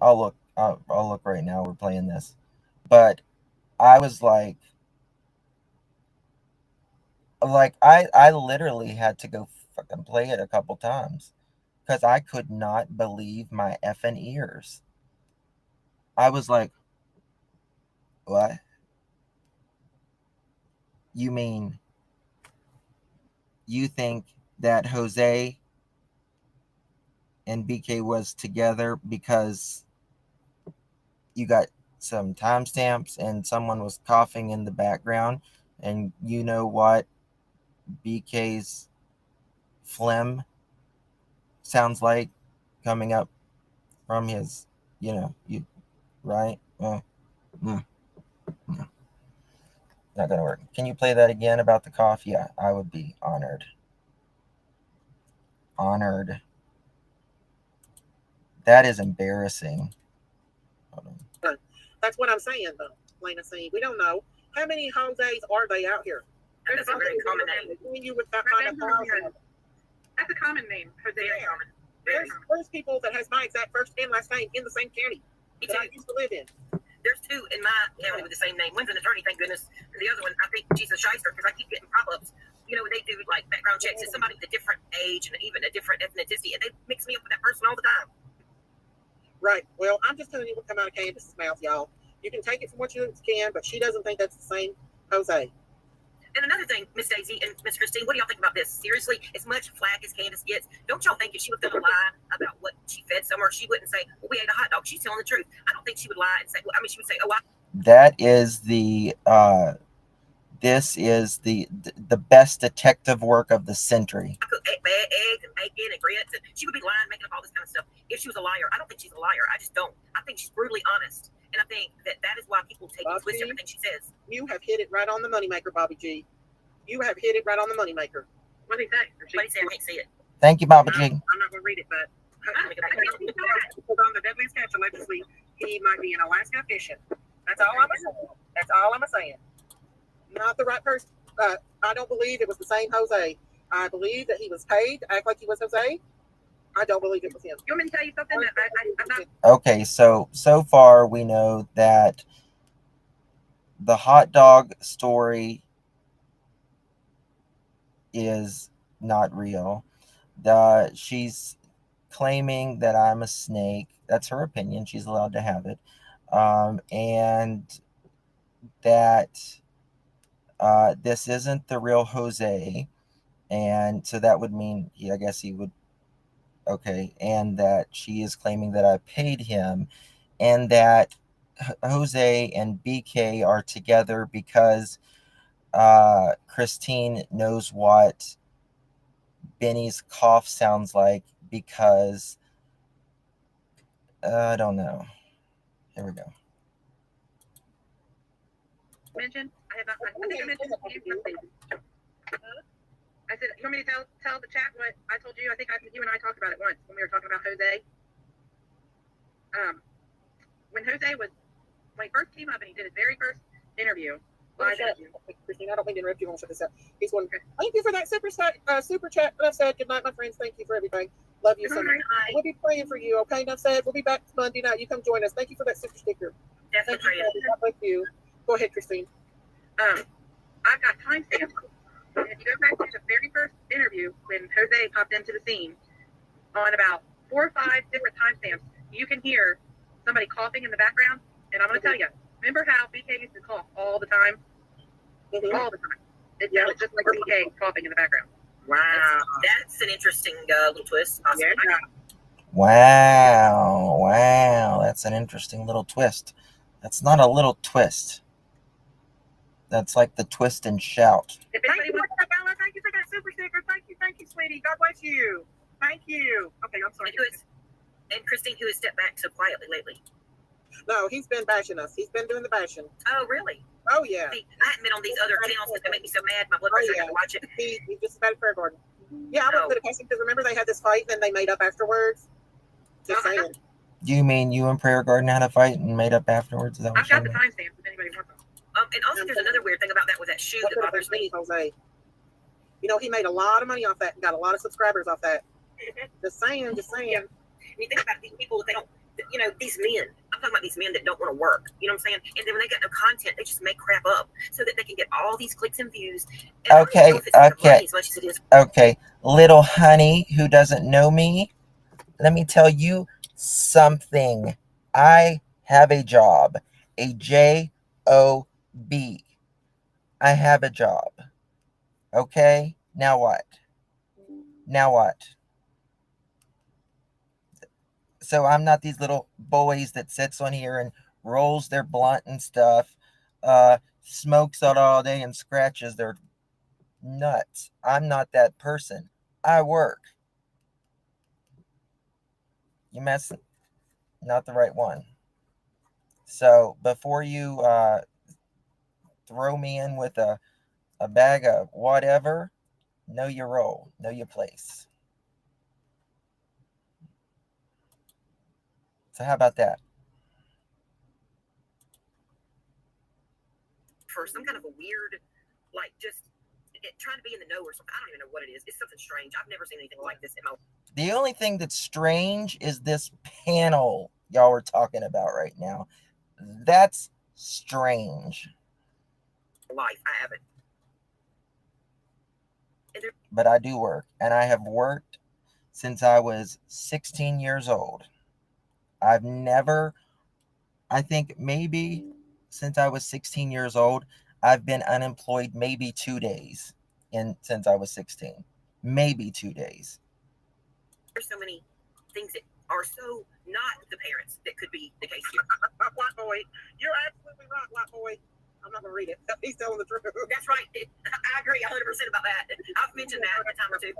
I'll look. I'll look right now. We're playing this, but I was like I literally had to go fucking play it a couple times because I could not believe my effing ears. I was like, what? You mean you think that Jose and BK was together because you got some timestamps and someone was coughing in the background, and you know what BK's phlegm sounds like coming up from his, you right? Mm, mm, not gonna work. Can you play that again about the cough? Yeah, I would be honored. Honored. That is embarrassing. That's what I'm saying, though. Plain and simple. We don't know. How many Jose's are they out here? That's a very common name. You would not find a thousand. That's a common name. Jose is common. There's people that has my exact first and last name in the same county that I used to live in. There's two in my county with the same name. One's an attorney, thank goodness. And the other one, I think she's a shyster because I keep getting pop-ups. They do like background checks. It's somebody with a different age and even a different ethnicity, and they mix me up with that person all the time. Right. Well, I'm just telling you what come out of Candace's mouth, y'all. You can take it from what you can, but she doesn't think that's the same Jose. And another thing, Miss Daisy and Miss Christine, what do y'all think about this? Seriously, as much flack as Candace gets, don't y'all think if she was going to lie about what she fed somewhere, she wouldn't say, well, we ate a hot dog. She's telling the truth. I don't think she would lie and say, well, she would say, oh, That is the this is the best detective work of the century. I cook eggs and bacon and grits, and she would be lying, making up all this kind of stuff if she was a liar. I don't think she's a liar. I just don't. I think she's brutally honest. And I think that is why people take and twist everything she says. You have hit it right on the moneymaker, Bobby G. You have hit it right on the moneymaker. What did he say? What did he say? I can't see it. Thank you, Bobby G. I'm not going to read it, but because on the deadliest catch allegedly, he might be in Alaska fishing. That's all I'm saying. That's all I'm saying. Not the right person. I don't believe it was the same Jose. I believe that he was paid to act like he was Jose. I don't believe it was him. You want me to tell you something? I'm not. Okay, so far we know that the hot dog story is not real. She's claiming that I'm a snake. That's her opinion. She's allowed to have it. And that this isn't the real Jose. And so that would mean I guess he would Okay, and that she is claiming that I paid him, and that Jose and BK are together because Christine knows what Benny's cough sounds like because I don't know. Here we go. Mentioned. I have not. I think I mentioned to you something. I said, you want me to tell the chat what I told you? I think you and I talked about it once when we were talking about Jose. When he first came up and he did his very first interview. Christine, I don't mean to interrupt you. I want to shut this up. He's one. Thank you for that super chat. Enough said. Good night, my friends. Thank you for everything. Love you so much. We'll be praying for you. Okay, enough said. We'll be back Monday night. You come join us. Thank you for that super sticker. Definitely praying. God bless you. Go ahead, Christine. I've got timestamps. And if you go back to the very first interview when Jose popped into the scene, on about 4 or 5 different timestamps, you can hear somebody coughing in the background. And I'm going to tell you, remember how BK used to cough all the time? Mm-hmm. All the time. It sounded just like BK coughing in the background. Wow. That's an interesting little twist. Awesome. Yeah. Wow. That's an interesting little twist. That's not a little twist. That's like the twist and shout. If anybody wants to Bella, thank you for that super sticker. Thank you, sweetie. God bless you. Thank you. Okay, I'm sorry. And Christine, who has stepped back so quietly lately? No, he's been bashing us. He's been doing the bashing. Oh, really? Oh, yeah. See, I haven't been on these other channels because they make me so mad. My blood pressure, I gotta watch it. He just about a prayer garden. Yeah, I wasn't going to catch him because remember they had this fight and then they made up afterwards? Just saying. Do you mean you and Prayer Garden had a fight and made up afterwards? Is that what I've got the timestamps if anybody wants them. And also there's another weird thing about that with that shoe that bothers me. Jose. You know, he made a lot of money off that and got a lot of subscribers off that. Just saying. Yeah. And you think about these people, they don't, these men. I'm talking about these men that don't want to work. You know what I'm saying? And then when they got no content, they just make crap up so that they can get all these clicks and views. And okay. Okay. Little honey who doesn't know me, let me tell you something. I have a job. A J-O-B. I have a job. Okay? Now what? So I'm not these little boys that sits on here and rolls their blunt and stuff, smokes it all day and scratches their nuts. I'm not that person. I work. You mess, not the right one. So before you throw me in with a bag of whatever, know your role, know your place. So how about that? For some kind of a weird, like just trying to be in the know or something. I don't even know what it is. It's something strange. I've never seen anything like this in my life. The only thing that's strange is this panel y'all were talking about right now. That's strange. Life, I haven't. But I do work, and I have worked since I was 16 years old. I've never, I think maybe since I was 16 years old, I've been unemployed maybe 2 days since I was 16. Maybe 2 days. There's so many things that are so not the parents that could be the case here. White boy, you're absolutely right, white boy. I'm not going to read it. He's telling the truth. That's right. I agree 100% about that. I've mentioned that a time or two.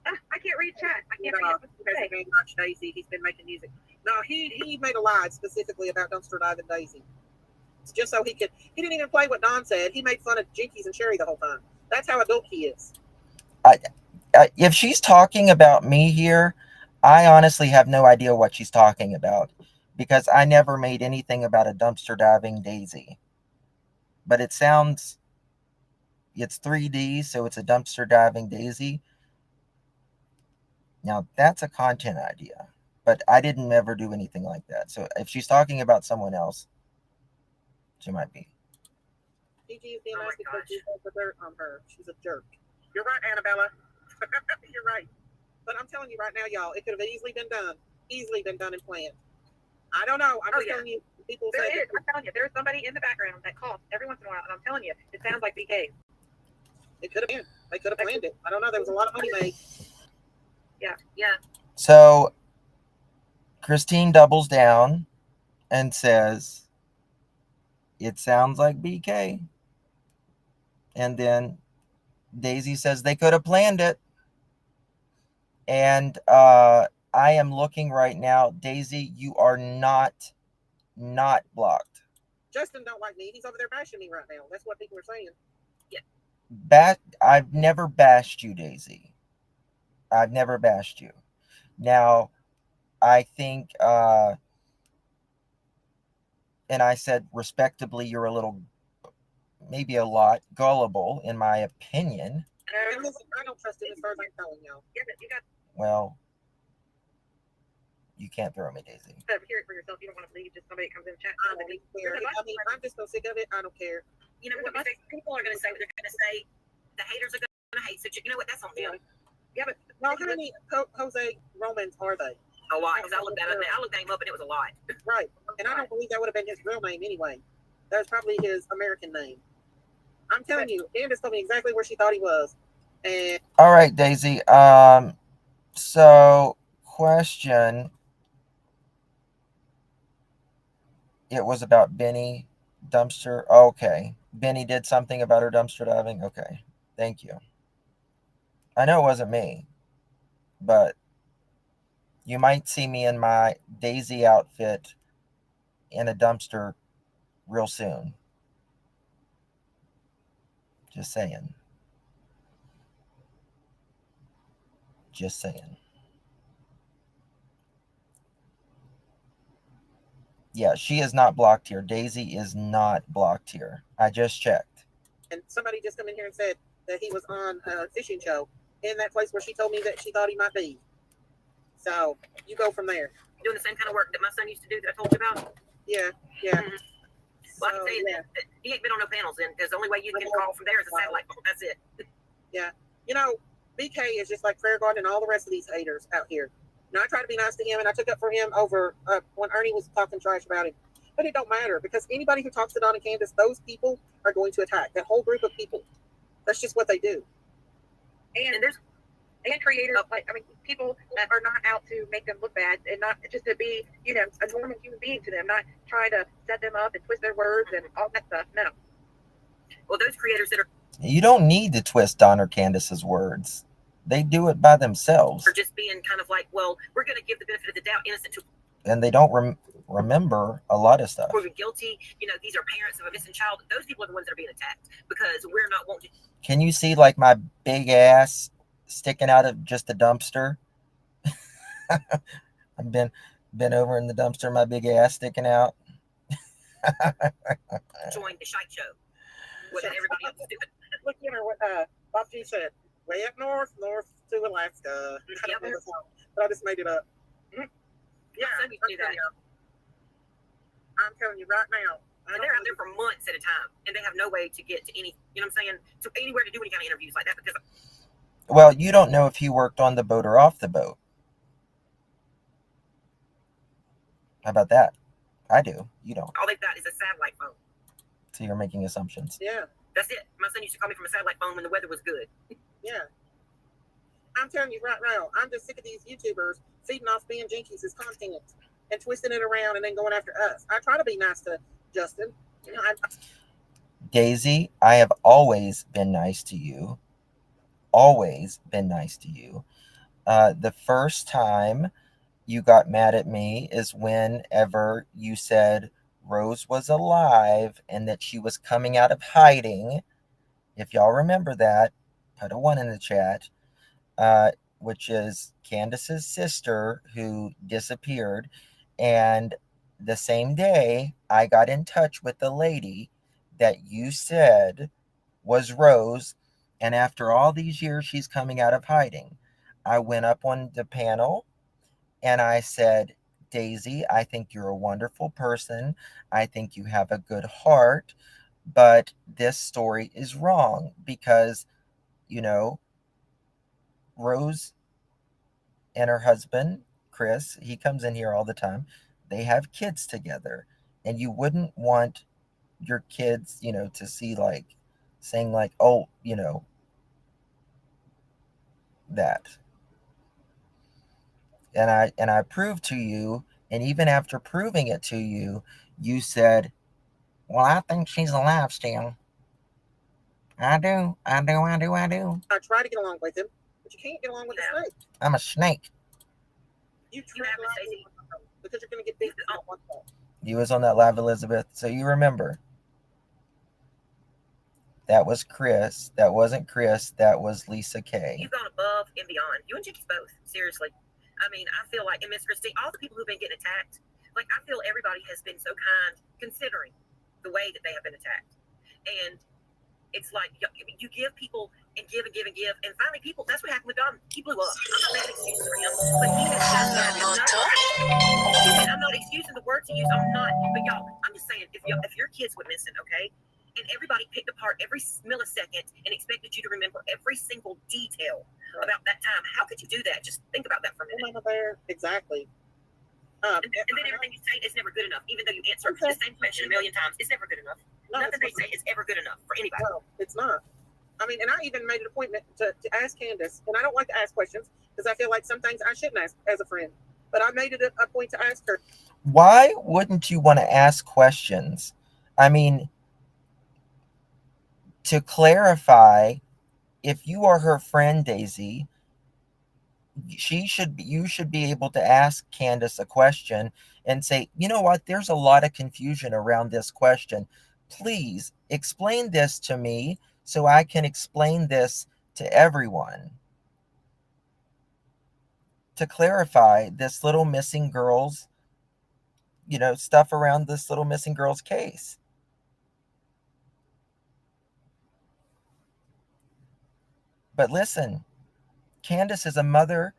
I can't read chat. I can't read Daisy. He's been making music. No, he made a live specifically about dumpster diving Daisy. It's just so he didn't even play what Don said. He made fun of Jinkies and Sherry the whole time. That's how adult he is. If she's talking about me here, I honestly have no idea what she's talking about because I never made anything about a dumpster diving Daisy. But it's 3D, so it's a dumpster diving Daisy. Now, that's a content idea, but I didn't ever do anything like that. So if she's talking about someone else, she might be. PG is being asked because you put the dirt on her. She's a jerk. You're right, Annabella. You're right. But I'm telling you right now, y'all, it could have easily been done and planned. I don't know. I'm just telling you. People say I'm telling you, there's somebody in the background that coughs every once in a while, and I'm telling you, it sounds like BK. It could have been. They could have planned it. I don't know. There was a lot of money made. Yeah. So Christine doubles down and says, "It sounds like BK." And then Daisy says they could have planned it. And I am looking right now. Daisy, you are not blocked. Justin don't like me. He's over there bashing me right now. That's what people are saying. I've never bashed you, Daisy. I've never bashed you. Now, I think, and I said respectably, you're a little, maybe a lot gullible, in my opinion. And listen, I don't trust him as far as I'm telling y'all. Yeah, but you got Well, you can't throw me, Daisy. to hear it for yourself. You don't want to believe just somebody comes in and chat. I don't even care. I mean, I'm just so sick of it. I don't care. You know what? People are going to say what they're going to say. The haters are going to hate. So you know what? That's on them. Yeah, but now how many Jose Romans are they? A lot. Because I looked that up. I looked that name up, and it was a lot. Right, and I don't believe that would have been his real name anyway. That was probably his American name. I'm telling you, Candace told me exactly where she thought he was. And All right, Daisy. So question. It was about Benny dumpster. Okay, Benny did something about her dumpster diving. Okay, thank you. I know it wasn't me, but you might see me in my Daisy outfit in a dumpster real soon. Just saying. Just saying. Yeah, she is not blocked here. Daisy is not blocked here. I just checked. and somebody just come in here and said that he was on a fishing show in that place where she told me that she thought he might be. So you go from there. Doing the same kind of work that my son used to do that I told you about. Yeah, yeah. Mhm. Well, I can tell you that he ain't been on no panels, and the only way you can call from there is a satellite phone. That's it. Yeah. You know, BK is just like Prayer Garden and all the rest of these haters out here. Now, I try to be nice to him, and I took up for him over when Ernie was talking trash about him. But it don't matter because anybody who talks to Don and Candace, those people are going to attack that whole group of people. That's just what they do. And there's creators, people that are not out to make them look bad and not just to be, a normal human being to them, not trying to set them up and twist their words and all that stuff. No. Well, those creators that are You don't need to twist Don or Candace's words. They do it by themselves. are just being kind of like, well, we're going to give the benefit of the doubt, innocent to And they don't remember a lot of stuff. proven guilty. These are parents of a missing child. Those people are the ones that are being attacked because we're not wanting. Can you see like my big ass sticking out of just a dumpster? I've been over in the dumpster, my big ass sticking out. Join the shite show. What everybody else is doing. Look, what Bob G said. Way up north to Alaska. Yep. But I just made it up. Yeah, I'm telling you right now. And they're out there for months at a time, and they have no way to get to any, you know what I'm saying, to anywhere to do any kind of interviews like that because. Well, you don't know if he worked on the boat or off the boat. How about that? I do. You don't. All they've got is a satellite phone. So you're making assumptions. Yeah. That's it. My son used to call me from a satellite phone when the weather was good. Yeah. I'm telling you right now, I'm just sick of these YouTubers feeding off Ben Jenkins' content and twisting it around and then going after us. I try to be nice to Justin. Daisy, I have always been nice to you. Always been nice to you. The first time you got mad at me is whenever you said Rose was alive and that she was coming out of hiding. If y'all remember that, put a 1 in the chat. Which is Candace's sister who disappeared. And the same day, I got in touch with the lady that you said was Rose. And after all these years, she's coming out of hiding. I went up on the panel and I said, Daisy, I think you're a wonderful person. I think you have a good heart. But this story is wrong because, Rose and her husband, Chris, he comes in here all the time. They have kids together. And you wouldn't want your kids, to see saying oh, that. and I proved to you, and even after proving it to you, you said, "Well, I think she's alive still. I do, I do, I do, I do. I try to get along with him, but you can't get along with a snake. I'm a snake." You tread lightly because you're going to get beat on one fall. You was on that live, Elizabeth, so you remember. That was Chris. That wasn't Chris. That was Lisa K. You've gone above and beyond. You and Jimmy's both. Seriously. I mean, I feel like, and Miss Christie, all the people who've been getting attacked, like, I feel everybody has been so kind, considering the way that they have been attacked. And it's like you give people and give and give and give, and finally people, that's what happened with Don. He blew up. I'm not making excuses for him, but he has done nothing. And I'm not excusing the words he used. I'm not. But y'all, I'm just saying, if your kids went missing, okay, and everybody picked apart every millisecond and expected you to remember every single detail about that time, how could you do that? Just think about that for a minute. Exactly. And then everything you say is never good enough, even though you answer the same question a million times. It's never good enough. No, nothing they say is ever good enough for anybody. No, it's not. I mean, and I even made an appointment to ask Candace, and I don't like to ask questions because I feel like some things I shouldn't ask as a friend. But I made it a point to ask her. Why wouldn't you want to ask questions? I mean, to clarify, if you are her friend, Daisy, you should be able to ask Candace a question and say, you know what, there's a lot of confusion around this question. Please explain this to me so I can explain this to everyone. To clarify this little missing girl's, stuff around this little missing girl's case. But listen, Candace is a mother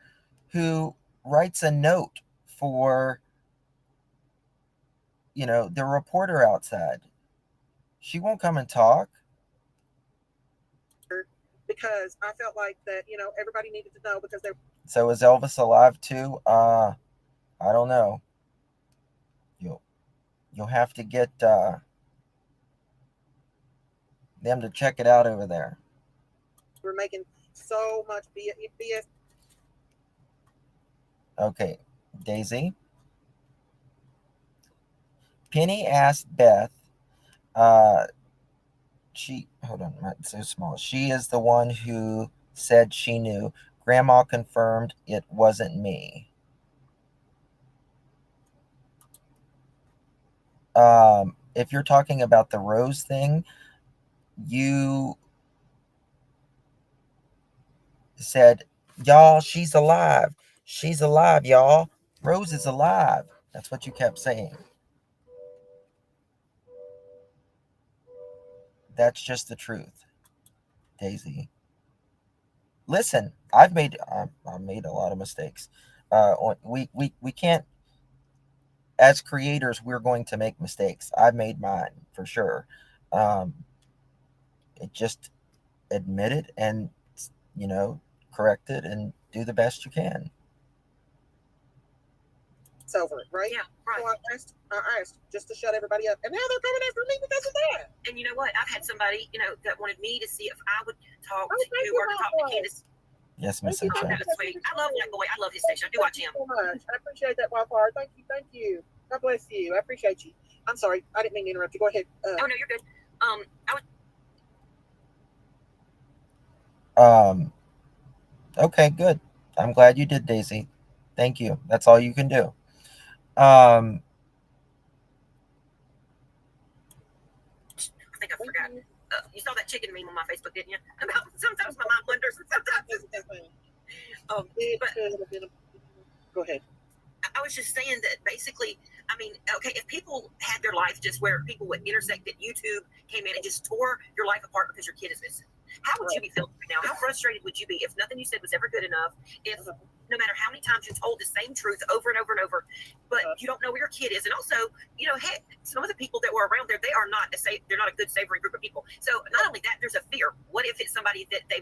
who writes a note for, the reporter outside. She won't come and talk. Because I felt like that, everybody needed to know because they. So is Elvis alive too? I don't know. You'll have to get them to check it out over there. We're making so much BS. Okay, Daisy. Penny asked Beth. Hold on, it's so small. She is the one who said she knew. Grandma confirmed it wasn't me. If you're talking about the Rose thing, you said, y'all, she's alive. She's alive, y'all. Rose is alive. That's what you kept saying. That's just the truth, Daisy. Listen, I've made a lot of mistakes. We can't, as creators, we're going to make mistakes. I've made mine for sure. It just admit it and correct it and do the best you can. It's over it, right? Yeah, right. So I asked just to shut everybody up, and now they're coming after me because of that. And you know what? I've had somebody, that wanted me to see if I would talk to you or to talk to Candace. Yes, Miss Oh, that was sweet. I love that boy. I love his station. I do watch him. So much. I appreciate that, Wildfire. Thank you. God bless you. I appreciate you. I'm sorry. I didn't mean to interrupt you. Go ahead. Oh, no, you're good. Okay, good. I'm glad you did, Daisy. Thank you. That's all you can do. I think I forgot. You saw that chicken meme on my Facebook, didn't you? About sometimes my mind wanders and sometimes. Go ahead. I was just saying that basically, I mean, okay, if people had their life just where people would intersect that YouTube came in and just tore your life apart because your kid is missing, how would you be feeling right now? How frustrated would you be if nothing you said was ever good enough? If no matter how many times you told the same truth over and over and over, but you don't know where your kid is, and also, heck, some of the people that were around there, they're not a good savory group of people. So not only that, there's a fear. What if it's somebody that they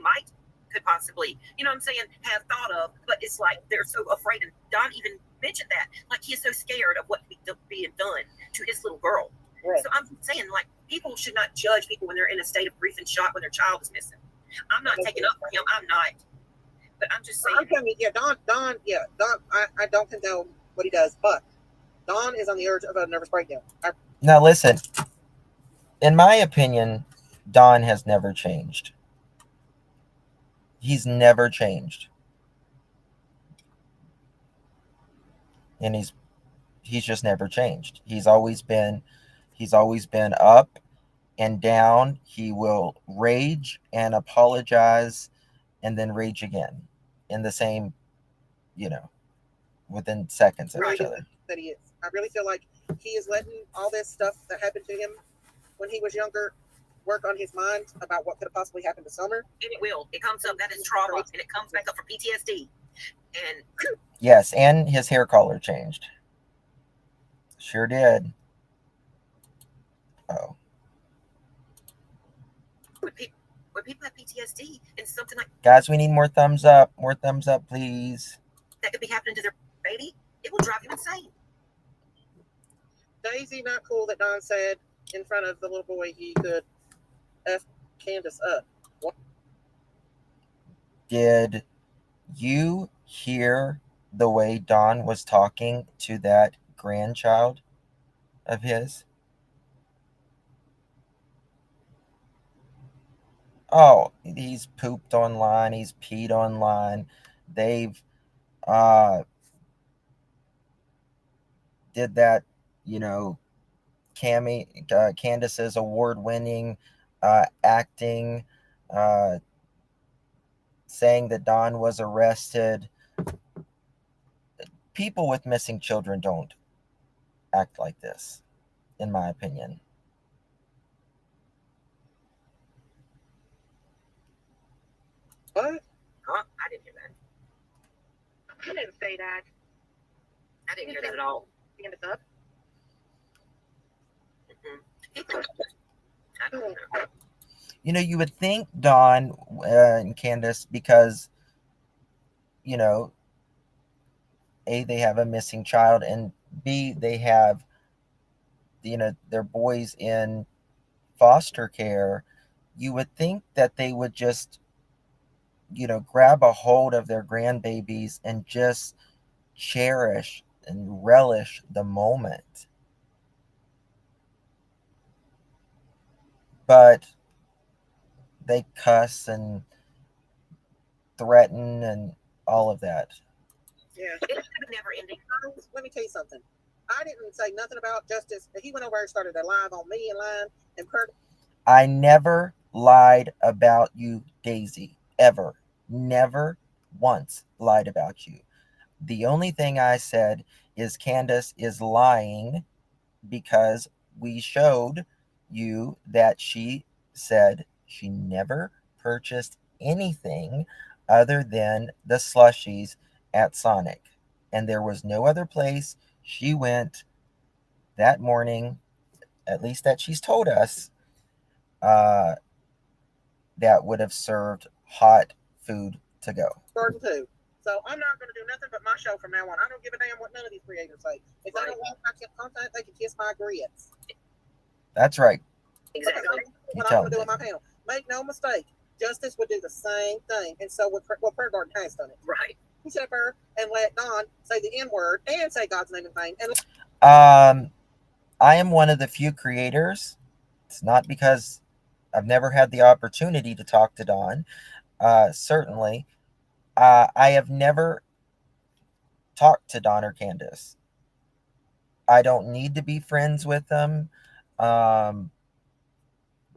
could possibly, have thought of, but it's like they're so afraid, and Don even mentioned that, like he is so scared of what being done to his little girl. Right. So I'm saying, like, people should not judge people when they're in a state of grief and shock when their child is missing. I'm not taking up for him. I'm not. But I'm just I'm saying, telling you, yeah, Don. I don't condone what he does, but Don is on the urge of a nervous breakdown. Now listen, in my opinion, Don has never changed. He's never changed. And he's just never changed. He's always been up and down. He will rage and apologize and then rage again in the same, you know, within seconds of each other. That he is. I really feel like he is letting all this stuff that happened to him when he was younger work on his mind about what could have possibly happened to Summer. and it will. It comes up. That is trauma, and it comes back up for PTSD. And Yes, and his hair color changed. Sure did. Oh. when people have PTSD and something like Guys, we need more thumbs up. More thumbs up, please. that could be happening to their baby, it will drive you insane. Daisy, not cool that Don said in front of the little boy he could F Candace up. What? Did you hear the way Don was talking to that grandchild of his? Oh, he's pooped online. He's peed online. They've uh, did that, you know, Candace's award-winning acting, uh, saying that Don was arrested. People with missing children don't act like this, in my opinion. What? Huh? I didn't hear that. I didn't say that. I didn't hear that at all. Candace up. Mm-hmm. I don't know. You know, you would think Don and Candace, because, you know, A, they have a missing child, and B, they have, you know, their boys in foster care. You would think that they would just, you know, grab a hold of their grandbabies and just cherish and relish the moment. But they cuss and threaten and all of that. Yeah. It's never ending. Let me tell you something. I didn't say nothing about justice. He went over and started a live on me and line and Kurt. I never lied about you, Daisy. Ever. Never once lied about you. The only thing I said is Candace is lying because we showed you that she said she never purchased anything other than the slushies at Sonic. And there was no other place she went that morning, at least that she's told us, uh, that would have served hot food to go. Garden too. So I'm not going to do nothing but my show from now on. I don't give a damn what none of these creators say. If they don't want my content, they can kiss my grits. That's right. Exactly. What I'm going to do on my panel. Make no mistake, Justice would do the same thing, and so would Prayer Garden has done it. Right. He sit up there and let Don say the N word and say God's name in vain. And I am one of the few creators. It's not because I've never had the opportunity to talk to Don. Certainly, I have never talked to Don or Candace. I don't need to be friends with them. Um,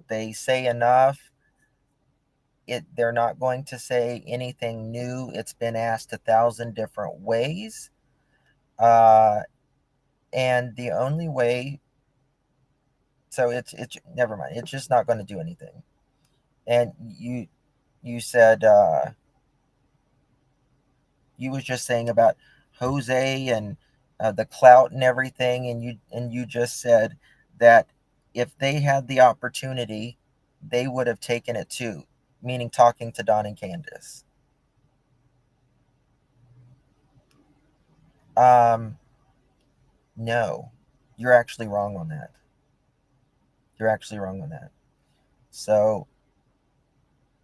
they say enough. They're not going to say anything new. It's been asked 1,000 different ways. And the only way, so it's never mind. It's just not going to do anything. And you said, you was just saying about Jose and the clout and everything, and you just said that if they had the opportunity, they would have taken it too, meaning talking to Don and Candace. No, you're actually wrong on that. You're actually wrong on that. So,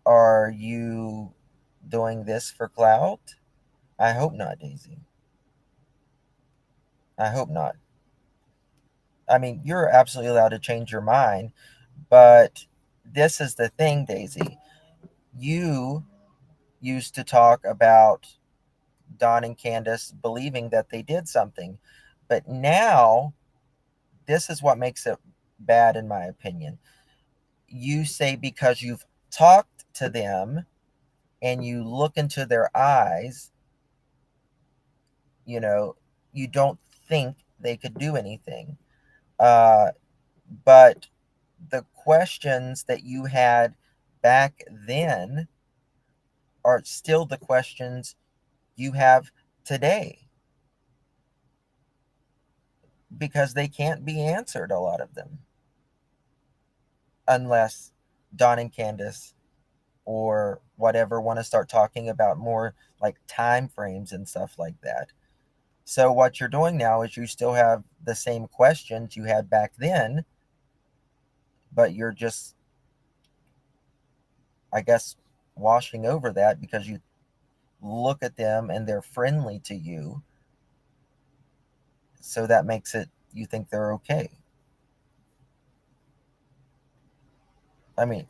are you doing this for clout? I hope not, Daisy. I hope not. I mean, you're absolutely allowed to change your mind, but this is the thing, Daisy. You used to talk about Don and Candace believing that they did something, but now this is what makes it bad, in my opinion. You say because you've talked to them and you look into their eyes, you know, you don't think they could do anything. Uh, but the questions that you had back then are still the questions you have today because they can't be answered, a lot of them, unless Don and Candace or whatever want to start talking about more like time frames and stuff like that. So what you're doing now is you still have the same questions you had back then, but you're just, I guess, washing over that because you look at them and they're friendly to you. So that makes it, you think they're okay. I mean,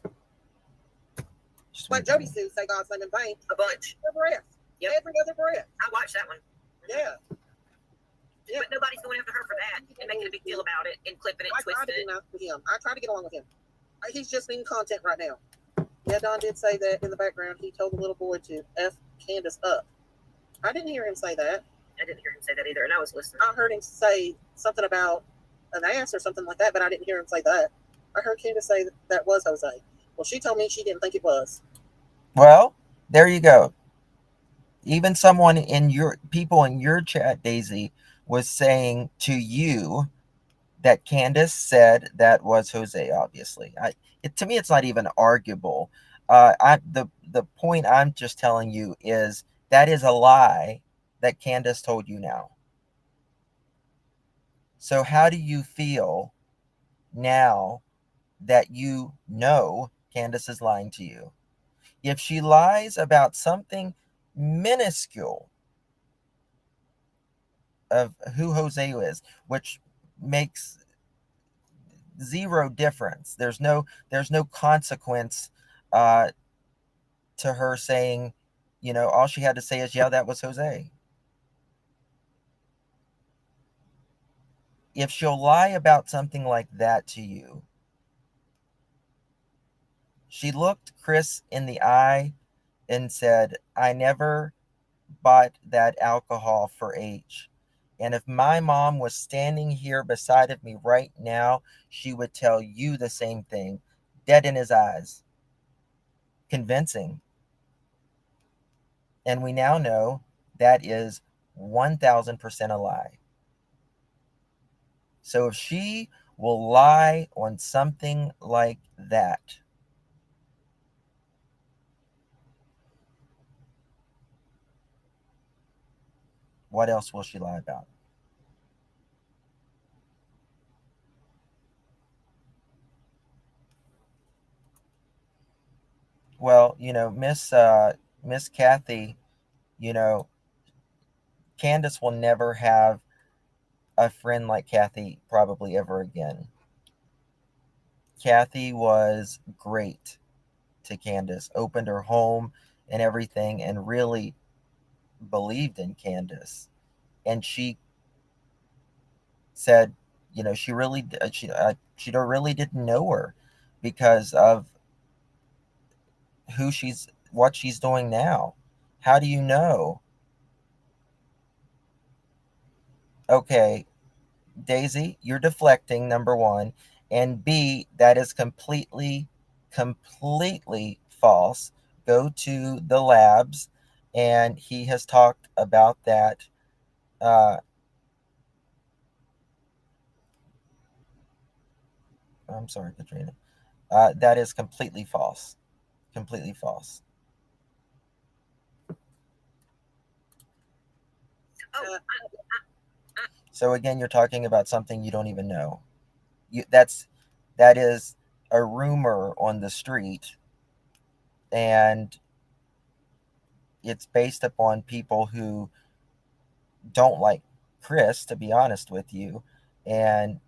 just Like Jody Sue say God's name in vain. A bunch. Every breath. Yep. Every other breath. I watched that one. Yeah. Yeah. But nobody's going after her for that and making a big deal about it and clipping it and I try to twisting be it. nice with him. I try to get along with him. He's just in content right now. Yeah, Don did say that in the background. He told the little boy to F Candace up. I didn't hear him say that. I didn't hear him say that either, and I was listening. I heard him say something about an ass or something like that, but I didn't hear him say that. I heard Candace say that was Jose. Well, she told me she didn't think it was. well, there you go. Even someone in your people in your chat, Daisy, was saying to you that Candace said that was Jose. Obviously, to me, it's not even arguable. The point I'm just telling you is that is a lie that Candace told you now. So how do you feel now that you know Candace is lying to you? If she lies about something minuscule of who Jose is, which makes zero difference. There's no consequence uh, to her saying, all she had to say is, yeah, that was Jose. If she'll lie about something like that to you, she looked Chris in the eye and said, I never bought that alcohol for H. And if my mom was standing here beside of me right now, she would tell you the same thing, dead in his eyes. Convincing. And we now know that is 1000% a lie. So if she will lie on something like that, what else will she lie about? Well, Miss Kathy, you know, Candace will never have a friend like Kathy probably ever again. Kathy was great to Candace, opened her home and everything, and really believed in Candace. And she said, she really she really didn't know her because of what she's doing now. How do you know? Okay, Daisy, you're deflecting, number one, and B, that is completely false. Go to the labs, and he has talked about that. Uh, I'm sorry, Katrina. That is completely false. Completely false. Oh, So again, you're talking about something you don't even know. That is a rumor on the street, and it's based upon people who don't like Chris, to be honest with you. And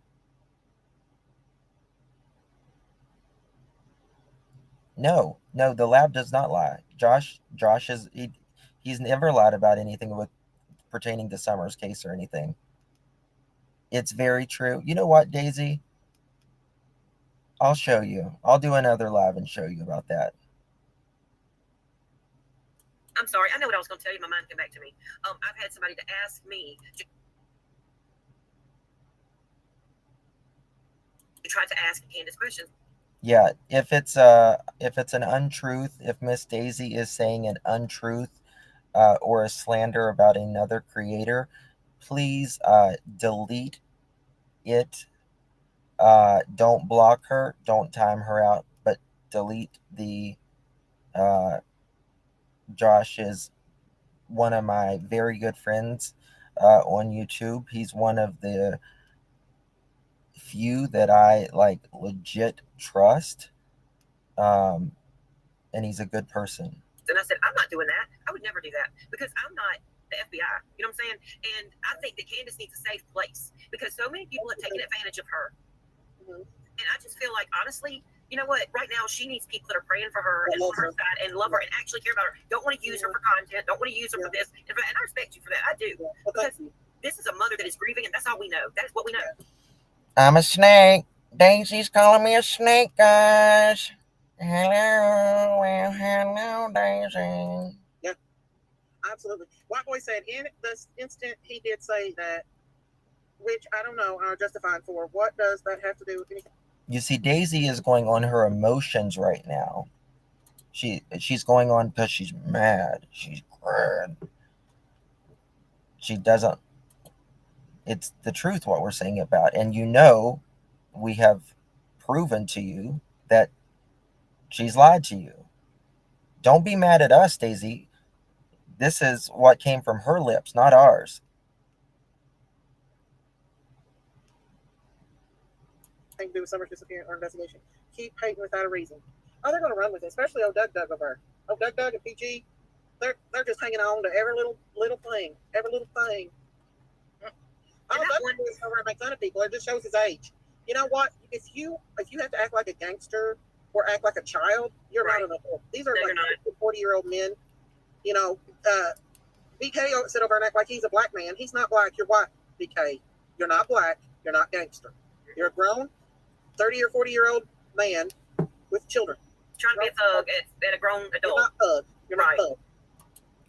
no, the lab does not lie. Josh he's never lied about anything with pertaining to Summer's case or anything. It's very true. You know what, Daisy? I'll show you. I'll do another live and show you about that. I'm sorry. I know what I was going to tell you. My mind came back to me. I've had somebody to ask me to try to ask Candace questions. Yeah, if it's an untruth, if Miss Daisy is saying an untruth or a slander about another creator, please delete it. Don't block her. Don't time her out, but delete the. Josh is one of my very good friends on YouTube. He's one of the few that I like legit trust, and he's a good person. And I said, I'm not doing that. I would never do that because I'm not the FBI. You know what I'm saying? And I think that Candace needs a safe place because so many people have taken advantage of her. And I just feel like, honestly, you know what? Right now, she needs people that are praying for her and on her side and love her and actually care about her. Don't want to use her for content. Don't want to use her for this. And I respect you for that. I do. Because this is a mother that is grieving, and that's all we know. That is what we know. I'm a snake. Daisy's calling me a snake, guys. Hello, well, hello, Daisy. Yeah, absolutely. White Boy said in this instant he did say that, which I don't know, are justified for. What does that have to do with anything? You see, Daisy is going on her emotions right now. She's going on because she's mad. She's mad. She doesn't. It's the truth what we're saying about, and we have proven to you that she's lied to you. Don't be mad at us, Daisy. This is what came from her lips, not ours. Thing to do with Summer's disappearance or investigation. Keep hating without a reason. Oh, they're going to run with it, especially old Doug over there. Oh, Doug and PG, they're just hanging on to every little thing, every little thing. Oh, Doug is over and make fun of people. It just shows his age. You know what? If you have to act like a gangster or act like a child, you're not an adult. These are like 40-year-old men. You know, BK sit over and act like he's a black man. He's not black. You're white, BK. You're not black. You're not gangster. You're a grown 30 or 40-year-old man with children. Trying to be a thug at a grown adult. You're not thug. You're not thug.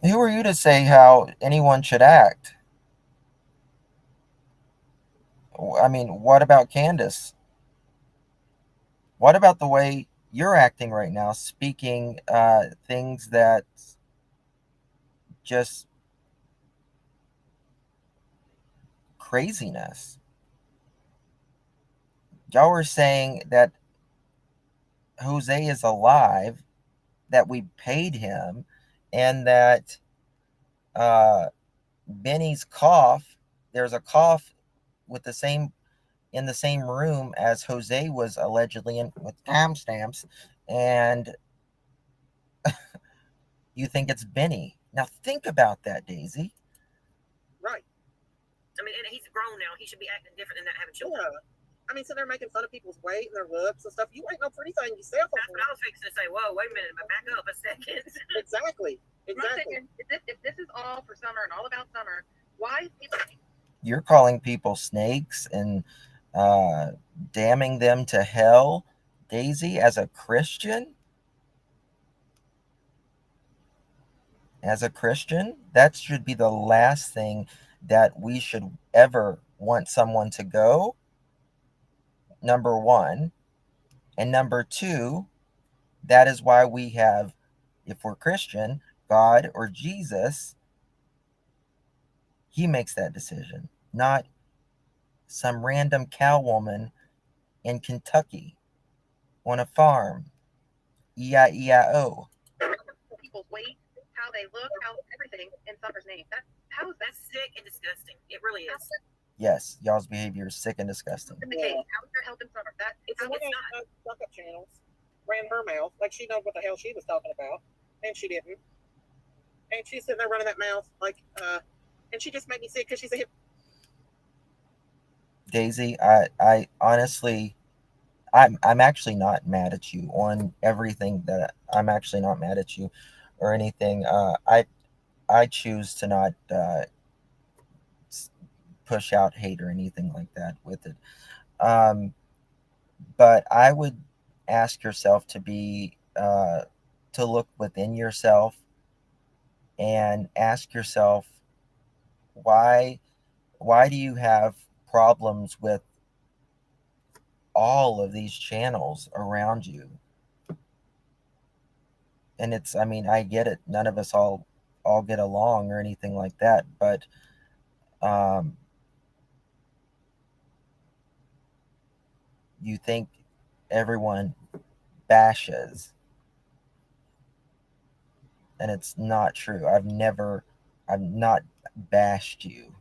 Who are you to say how anyone should act? I mean, what about Candace? What about the way you're acting right now, speaking things that just craziness? Y'all were saying that Jose is alive, that we paid him, and that Benny's cough, there's a cough with in the same room as Jose was allegedly in with timestamps, and you think it's Benny. Now think about that, Daisy. Right. I mean, and he's grown now. He should be acting different than that having children. Yeah. I mean, so they're making fun of people's weight and their looks and stuff. You ain't no pretty thing yourself. That's what I was fixing to say. Whoa, wait a minute. Back up a second. Exactly. If this is all for Summer and all about Summer, why is people... You're calling people snakes and damning them to hell, Daisy, as a Christian? As a Christian, that should be the last thing that we should ever want someone to go. Number one. And number two, that is why we have, if we're Christian, God or Jesus, he makes that decision, not some random cow woman in Kentucky on a farm. E-I-E-I-O. People's weight, how they look, how everything in Summer's name. That's sick and disgusting. It really is. Yes, y'all's behavior is sick and disgusting. How is your helping Summer? It's one of those suck-up channels ran her mouth like she knows what the hell she was talking about, and she didn't. and she's sitting there running that mouth like, and she just made me sick because she's a hip. Daisy, I honestly, I'm actually not mad at you on everything that I'm actually not mad at you or anything. I choose to not push out hate or anything like that with it. Um, but I would ask yourself to look within yourself and ask yourself why why do you have problems with all of these channels around you? And it's, I mean, I get it, none of us all get along or anything like that, but um, you think everyone bashes, and it's not true. I've not bashed you.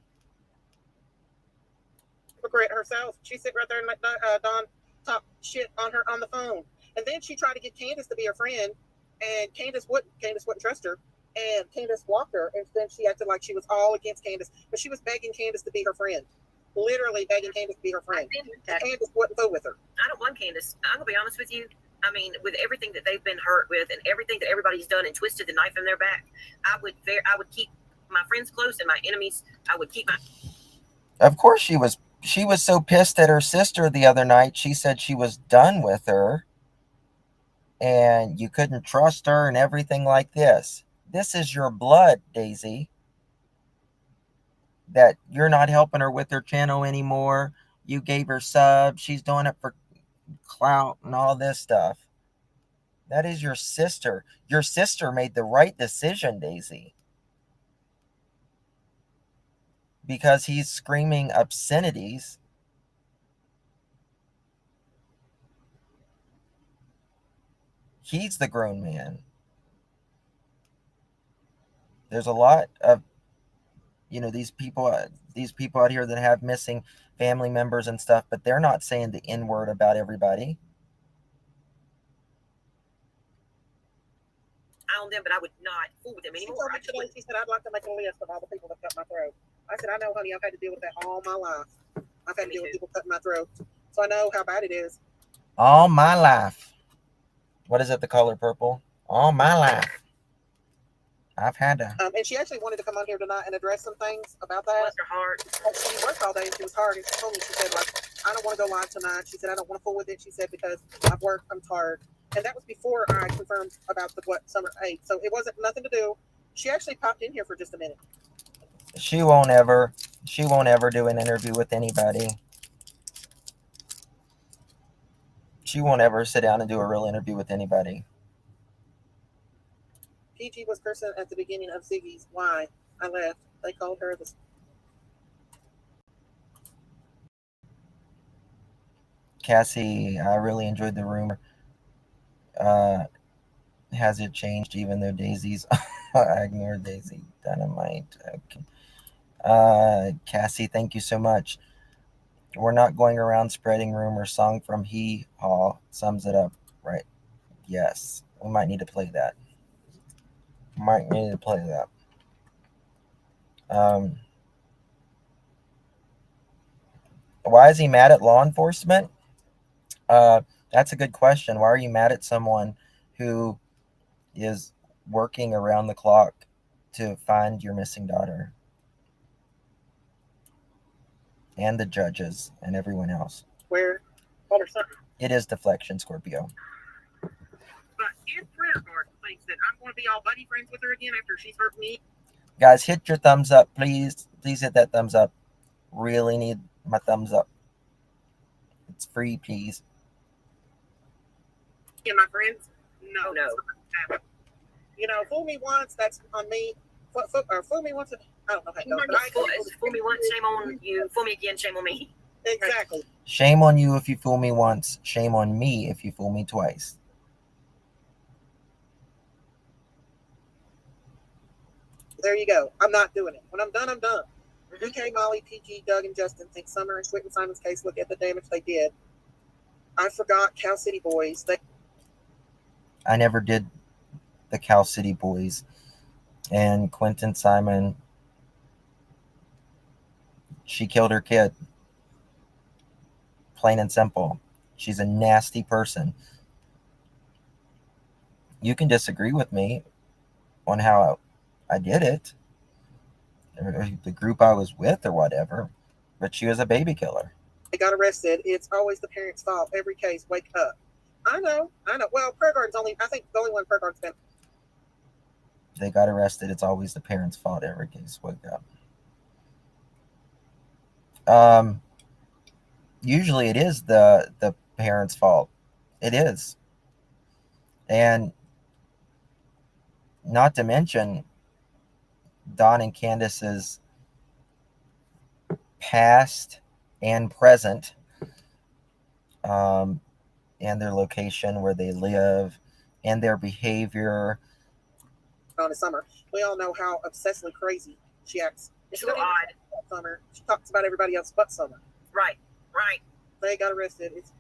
Hypocrite herself. She sit right there and let Don talk shit on the phone, and then she tried to get Candace to be her friend, and Candace wouldn't. Candace wouldn't trust her, and Candace blocked her, and then she acted like she was all against Candace, but she was begging Candace to be her friend, literally begging Candace to be her friend. And Candace wouldn't go with her. I don't blame Candace. I'm gonna be honest with you. I mean, with everything that they've been hurt with and everything that everybody's done and twisted the knife in their back, I would keep my friends close and my enemies. I would keep my. Of course she was so pissed at her sister the other night. She said she was done with her and you couldn't trust her and everything like this. This is your blood, Daisy. That you're not helping her with her channel anymore. You gave her subs. She's doing it for clout and all this stuff. That is your sister. Your sister made the right decision, Daisy. Because he's screaming obscenities. He's the grown man. There's a lot of these people out here that have missing family members and stuff, but they're not saying the N word about everybody. I own them, but I would not fool with them anymore. She said, I'd like to make a list of all the people that cut my throat. I said, I know, honey, I've had to deal with that all my life. I've had to deal with people cutting my throat. So I know how bad it is. All my life. What is it, the color purple? All my life. I've had to. And she actually wanted to come on here tonight and address some things about that. Bless her heart. She worked all day and she was tired. And she told me, she said, like, I don't want to go live tonight. She said, I don't want to fool with it. She said, because I've worked, I'm tired. And that was before I confirmed about what Summer ate. So it wasn't nothing to do. She actually popped in here for just a minute. She won't ever do an interview with anybody. She won't ever sit down and do a real interview with anybody. PG was cursing at the beginning of Ziggy's Why I left. They called her the. Cassie, I really enjoyed the room. Has it changed even though Daisy's I ignored Daisy Dynamite. Cassie, thank you so much. We're not going around spreading rumors. Song from Hee Haw sums it up, right? Yes. We might need to play that. Why is he mad at law enforcement? That's a good question. Why are you mad at someone who is working around the clock to find your missing daughter? And the judges and everyone else. Where? Called her son. It is deflection, Scorpio. But in prayer card thinks that I'm going to be all buddy friends with her again after she's hurt me. Guys, hit your thumbs up, please. Please hit that thumbs up. Really need my thumbs up. It's free, please. And my friends, no. Fool me once, that's on me. Fool me once, I don't know how to go. Fool me once, shame on you. Fool me again, shame on me. Exactly. Shame on you if you fool me once. Shame on me if you fool me twice. There you go. I'm not doing it. When I'm done, I'm done. DK, Molly, PG, Doug, and Justin think Summer and Sweet and Simon's case. Look at the damage they did. I forgot Cal City Boys. I never did the Cal City Boys. And Quentin Simon, she killed her kid. Plain and simple. She's a nasty person. You can disagree with me on how I did it, or the group I was with, or whatever, but she was a baby killer. They got arrested. It's always the parents' fault. Every case, wake up. I know. Well, prayer garden's only, I think the only one prayer garden's been. They got arrested. It's always the parents' fault. Every case, wake up. Usually it is the parents' fault. It is. And not to mention Don and Candace's past and present, and their location where they live and their behavior. On the summer, we all know how obsessively crazy she acts. It's a little odd. Summer, she talks about everybody else but Summer. Right. They got arrested. It's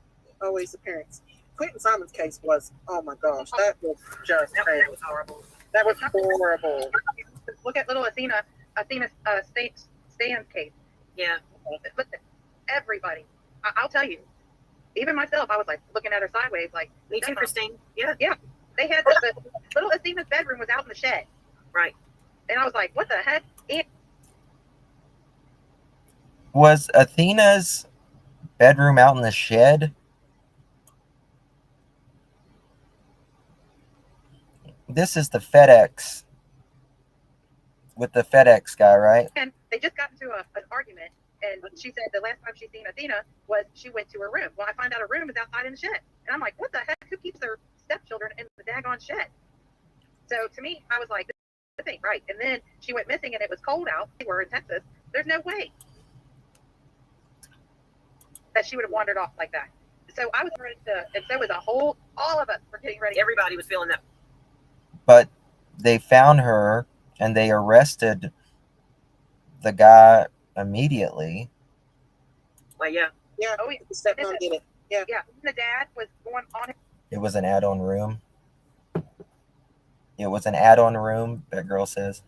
always the parents. Quentin Simon's case was, oh my gosh, that was just That was horrible. That was horrible. Look at little Athena Stan's case. Yeah. Listen, everybody. I'll tell you. Even myself, I was like looking at her sideways, like. Me too, Christine. Yeah. They had the little Athena's bedroom was out in the shed. Right. And I was like, what the heck? Was Athena's bedroom out in the shed? This is the FedEx with the FedEx guy, right? And they just got into an argument, and she said the last time she seen Athena was she went to her room. Well, I find out her room is outside in the shed. And I'm like, what the heck? Who keeps their stepchildren in the daggone shed? So to me, I was like, this ain't right. And then she went missing, and it was cold out. We were in Texas. There's no way that she would have wandered off like that. So I was ready to, and so was all of us were getting ready. Everybody was feeling that. But they found her and they arrested the guy immediately. Well, yeah. Yeah. Oh, yeah. The stepmom did it. Yeah. Yeah. The dad was going on. It was an add-on room. It was an add-on room, that girl says.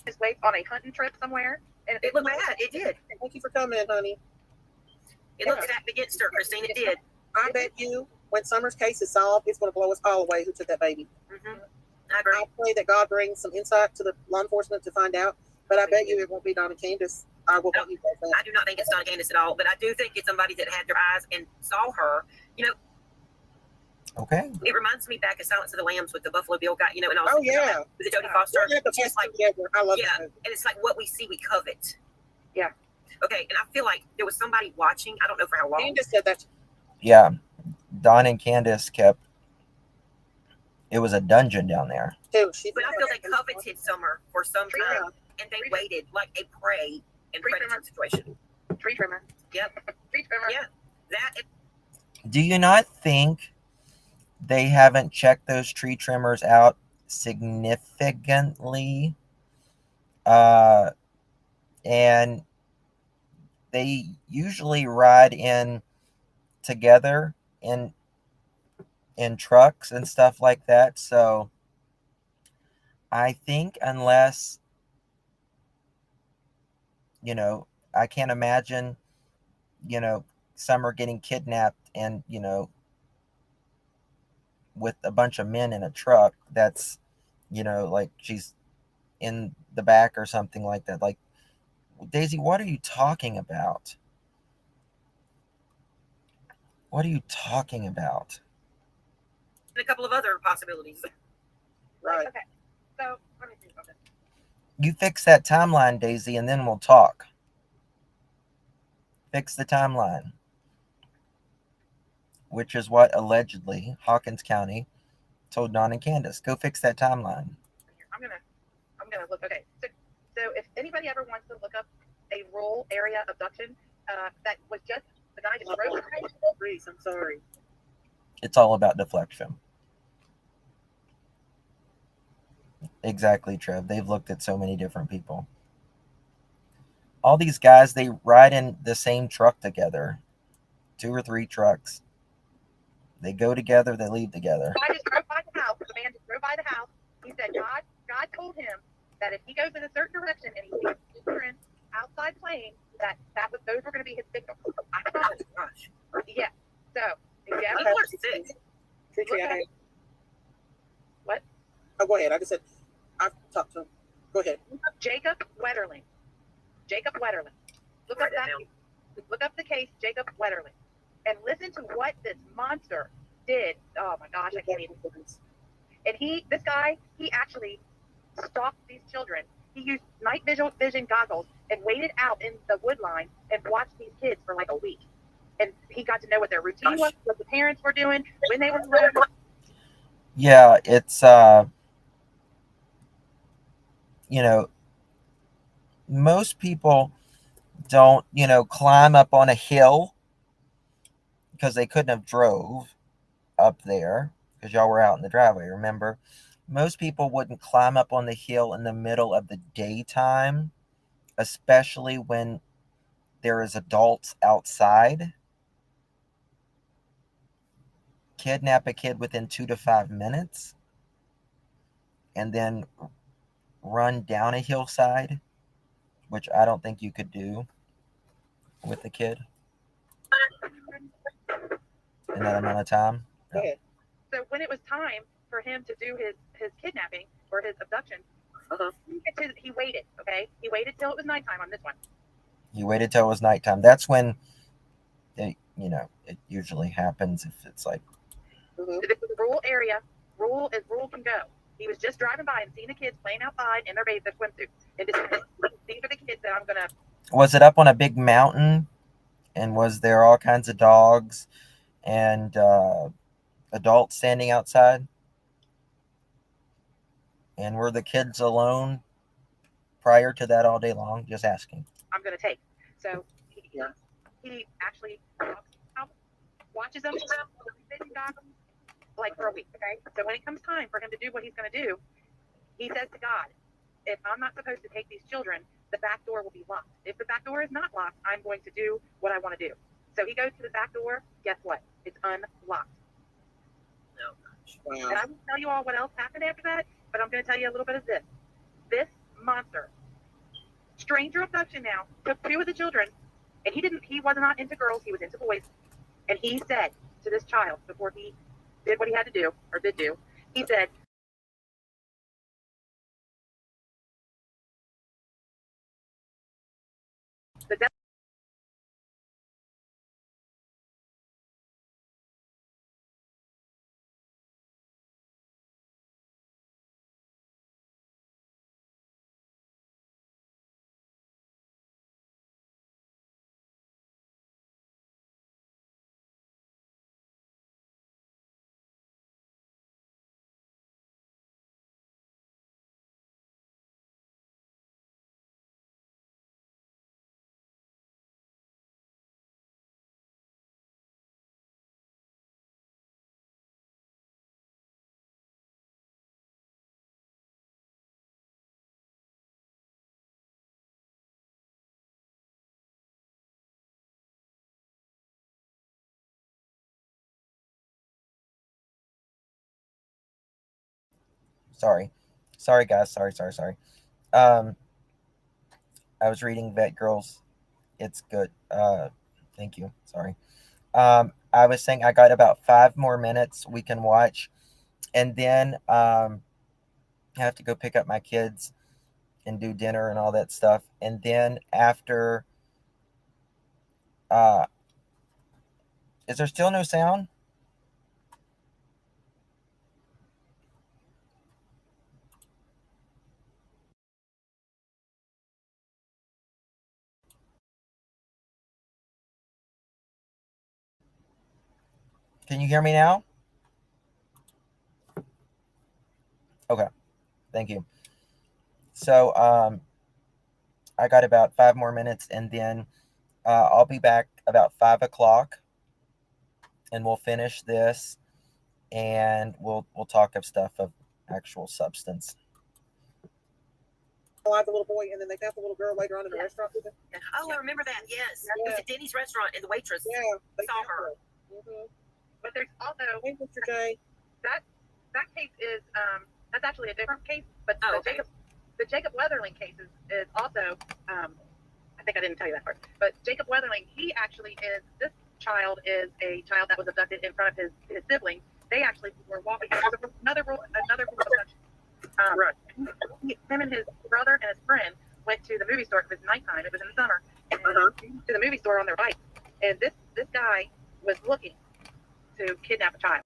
His way on a hunting trip somewhere. And It looked bad. It did. Thank you for coming, honey. It looked stacked against her, Christine. It did. I bet you when Summer's case is solved, it's going to blow us all away who took that baby. Mm-hmm. I agree. I pray that God brings some insight to the law enforcement to find out. But I bet you it won't be Donna Candace. I will bet you that. I do not think it's Donna Candace at all, but I do think it's somebody that had their eyes and saw her. You know, Okay. it reminds me back of Silence of the Lambs with the Buffalo Bill guy, you know, and all Oh, yeah. with the Jodie Foster. We're the Just best like, together. I love yeah, that movie. and it's like what we see, we covet. Yeah. Okay, and I feel like there was somebody watching. I don't know for how long. Candace said that. Yeah. Don and Candace kept. It was a dungeon down there. Too. But I feel they coveted Summer for some Yeah. time, and they waited like a prey in predator situation. Tree trimmer. Yep. Tree trimmer. Yeah. That Do you not think they haven't checked those tree trimmers out significantly? And they usually ride in together in trucks and stuff like that. So I think unless, I can't imagine, Summer getting kidnapped and, with a bunch of men in a truck that's, like she's in the back or something like that. Like, Daisy, what are you talking about? What are you talking about? and a couple of other possibilities. Right. Okay. So let me think about this. You fix that timeline, Daisy, and then we'll talk. Fix the timeline. Which is what allegedly Hawkins County told Don and Candace. Go fix that timeline. I'm gonna look. Okay. So if anybody ever wants to look up a rural area abduction, that was just the guy just wrote. Reese, I'm sorry. It's all about deflection. Exactly, Trev. They've looked at so many different people. All these guys, they ride in the same truck together. 2 or 3 trucks. They go together, they leave together. I just drove by the house. The man just drove by outside the house. He said God told him that if he goes in a certain direction and he sees children outside playing, those were going to be his victims. I promise. Gosh. Yeah. So, yeah. People are sick. What? Oh, go ahead. I just said I've talked to him. Go ahead. Jacob Wetterling. Look up that. Look up the case, Jacob Wetterling, and listen to what this monster did. Oh my gosh, I can't even. And this guy, he actually stalked these children. He used night vision goggles and waited out in the wood line and watched these kids for like a week. And he got to know what their routine was, what the parents were doing, when they were around. Yeah, it's you know, most people don't, climb up on a hill because they couldn't have drove up there because y'all were out in the driveway, remember? Most people wouldn't climb up on the hill in the middle of the daytime, especially when there is adults outside. Kidnap a kid within 2 to 5 minutes and then run down a hillside, which I don't think you could do with the kid in that amount of time. Go ahead. So when it was time for him to do his kidnapping or his abduction, he waited, okay? He waited till it was nighttime on this one. He waited till it was nighttime. That's when it usually happens if it's like... So this is a rural area. Rural as rural can go. He was just driving by and seeing the kids playing outside in their swimsuits. And these are the kids that I'm going to... Was it up on a big mountain? And was there all kinds of dogs and adults standing outside? And were the kids alone prior to that all day long? Just asking. I'm going to take. So he actually watches them like for a week, okay? So when it comes time for him to do what he's going to do, he says to God, if I'm not supposed to take these children, the back door will be locked. If the back door is not locked, I'm going to do what I want to do. So he goes to the back door. Guess what? It's unlocked. Wow. And I won't tell you all what else happened after that, but I'm going to tell you a little bit of this. This monster, stranger abduction now, took 2 of the children, and he was not into girls, he was into boys. And he said to this child, before he did what he had to do, or did do, he said, the devil... Sorry guys, sorry. I was reading Vet Girls. It's good. Thank you. Sorry. I was saying I got about 5 more minutes we can watch, and then I have to go pick up my kids and do dinner and all that stuff. And then after, is there still no sound? Can you hear me now? Okay, thank you. So I got about 5 more minutes, and then I'll be back about 5 o'clock, and we'll finish this, and we'll talk of stuff of actual substance. The little boy, and then they got the little girl later on in the restaurant with him. Oh, I remember that. Yes, it was at Denny's restaurant, and the waitress they saw her. But there's also... Hey, Mr. J. That case is That's actually a different case, but okay. the Jacob Weatherling case is also, I think I didn't tell you that part, but Jacob Weatherling, he actually is, this child is a child that was abducted in front of his siblings. They actually were walking, another rule of abduction. Right. Him and his brother and his friend went to the movie store. It was nighttime. It was in the summer. And to the movie store on their bike. And this guy was looking to kidnap a child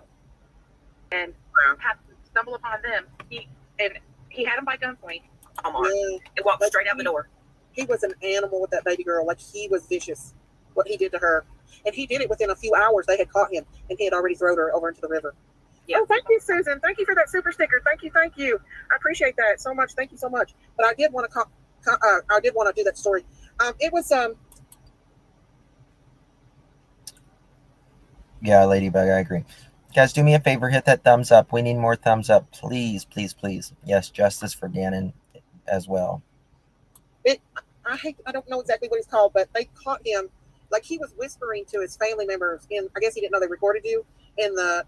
and happened to stumble upon them. He had them by gunpoint. Come on. It walked straight out the door. He was an animal with that baby girl. Like, he was vicious, what he did to her. And he did it within a few hours. They had caught him, and he had already thrown her over into the river. Yeah. Oh, thank you, Susan. Thank you for that super sticker. Thank you. I appreciate that so much. Thank you so much. But I did want to do that story. It was Yeah, Ladybug, I agree. Guys, do me a favor, hit that thumbs up. We need more thumbs up, please. Yes, justice for Gannon as well. I don't know exactly what he's called, but they caught him, like, he was whispering to his family members. I guess he didn't know they recorded you in the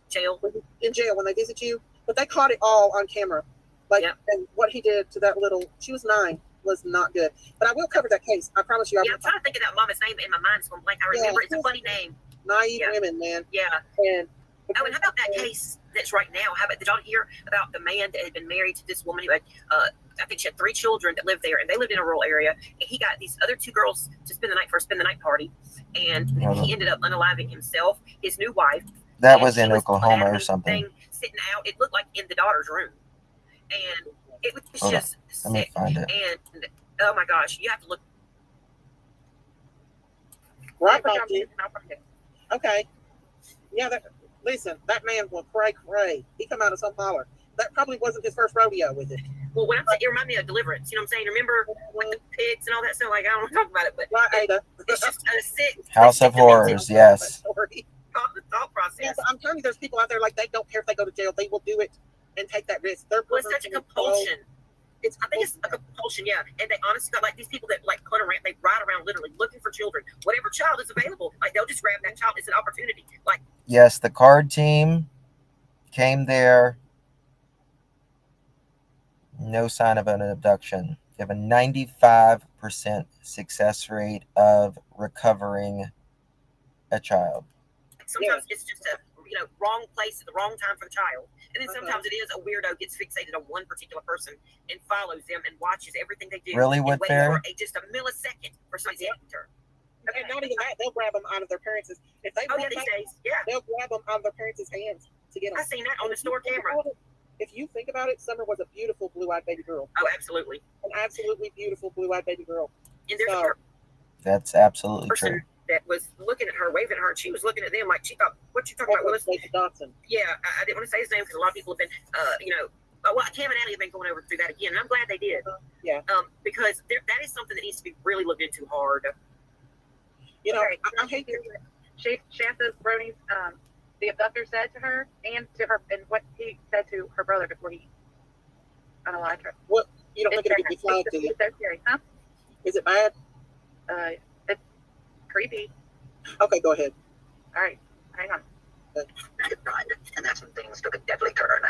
jail. In jail when they visit you, but they caught it all on camera. Like, and what he did to that she was 9, was not good. But I will cover that case. I promise you. I'm trying to think of that mama's name in my mind. So I'm blank. I remember it's a funny name. Naive women, man. Yeah. And how about that case that's right now? How about, did y'all hear about the man that had been married to this woman who had, I think she had 3 children that lived there, and they lived in a rural area, and he got these other 2 girls to spend the night for a spend the night party, and he ended up unaliving himself, his new wife. That was in Oklahoma or something. Sitting out, it looked like in the daughter's room, and it was just sick. Let me find it. And oh my gosh, you have to look. Right, okay. Yeah, listen, that man will cray. He come out of some holler. That probably wasn't his first rodeo with it. Well, when it reminded me of Deliverance. You know what I'm saying? Remember with the pigs and all that stuff? Like, I don't want to talk about it, but Ada. It's just a sick House of Horrors. Yes. The thought process. Yeah, so I'm telling you, there's people out there, like, they don't care if they go to jail. They will do it and take that risk. It's such a compulsion. I think it's a compulsion, yeah. And they honestly got, like, these people that, like, they ride around literally looking for children. Whatever child is available, like, they'll just grab that child. It's an opportunity. Like, yes, the card team came there. No sign of an abduction. You have a 95% success rate of recovering a child. Sometimes it's just a wrong place at the wrong time for the child. And then sometimes it is a weirdo gets fixated on one particular person and follows them and watches everything they do. Really, Woodfair? For just a millisecond for something to enter. And not even that, they'll grab them out of their parents' if they these days, they'll grab them out of their parents' hands to get them. I seen that on the store camera. If you think about it, Summer was a beautiful blue-eyed baby girl. Oh, absolutely. An absolutely beautiful blue-eyed baby girl. And there's that's absolutely true. That was looking at her, waving at her, and she was looking at them like she thought, "What you talking about, Willis?" Dodson. Yeah, I didn't want to say his name because a lot of people have been, Cam and Allie have been going over through that again, and I'm glad they did. Because that is something that needs to be really looked into hard. You know, I hate it. Shanta Brony's, the abductor said to her and what he said to her brother before he unalived her. What? You don't think it would be flagged to you? It's so scary, huh? Is it bad? It's creepy. Okay, go ahead. All right, hang on. And that's when things took a deadly turn.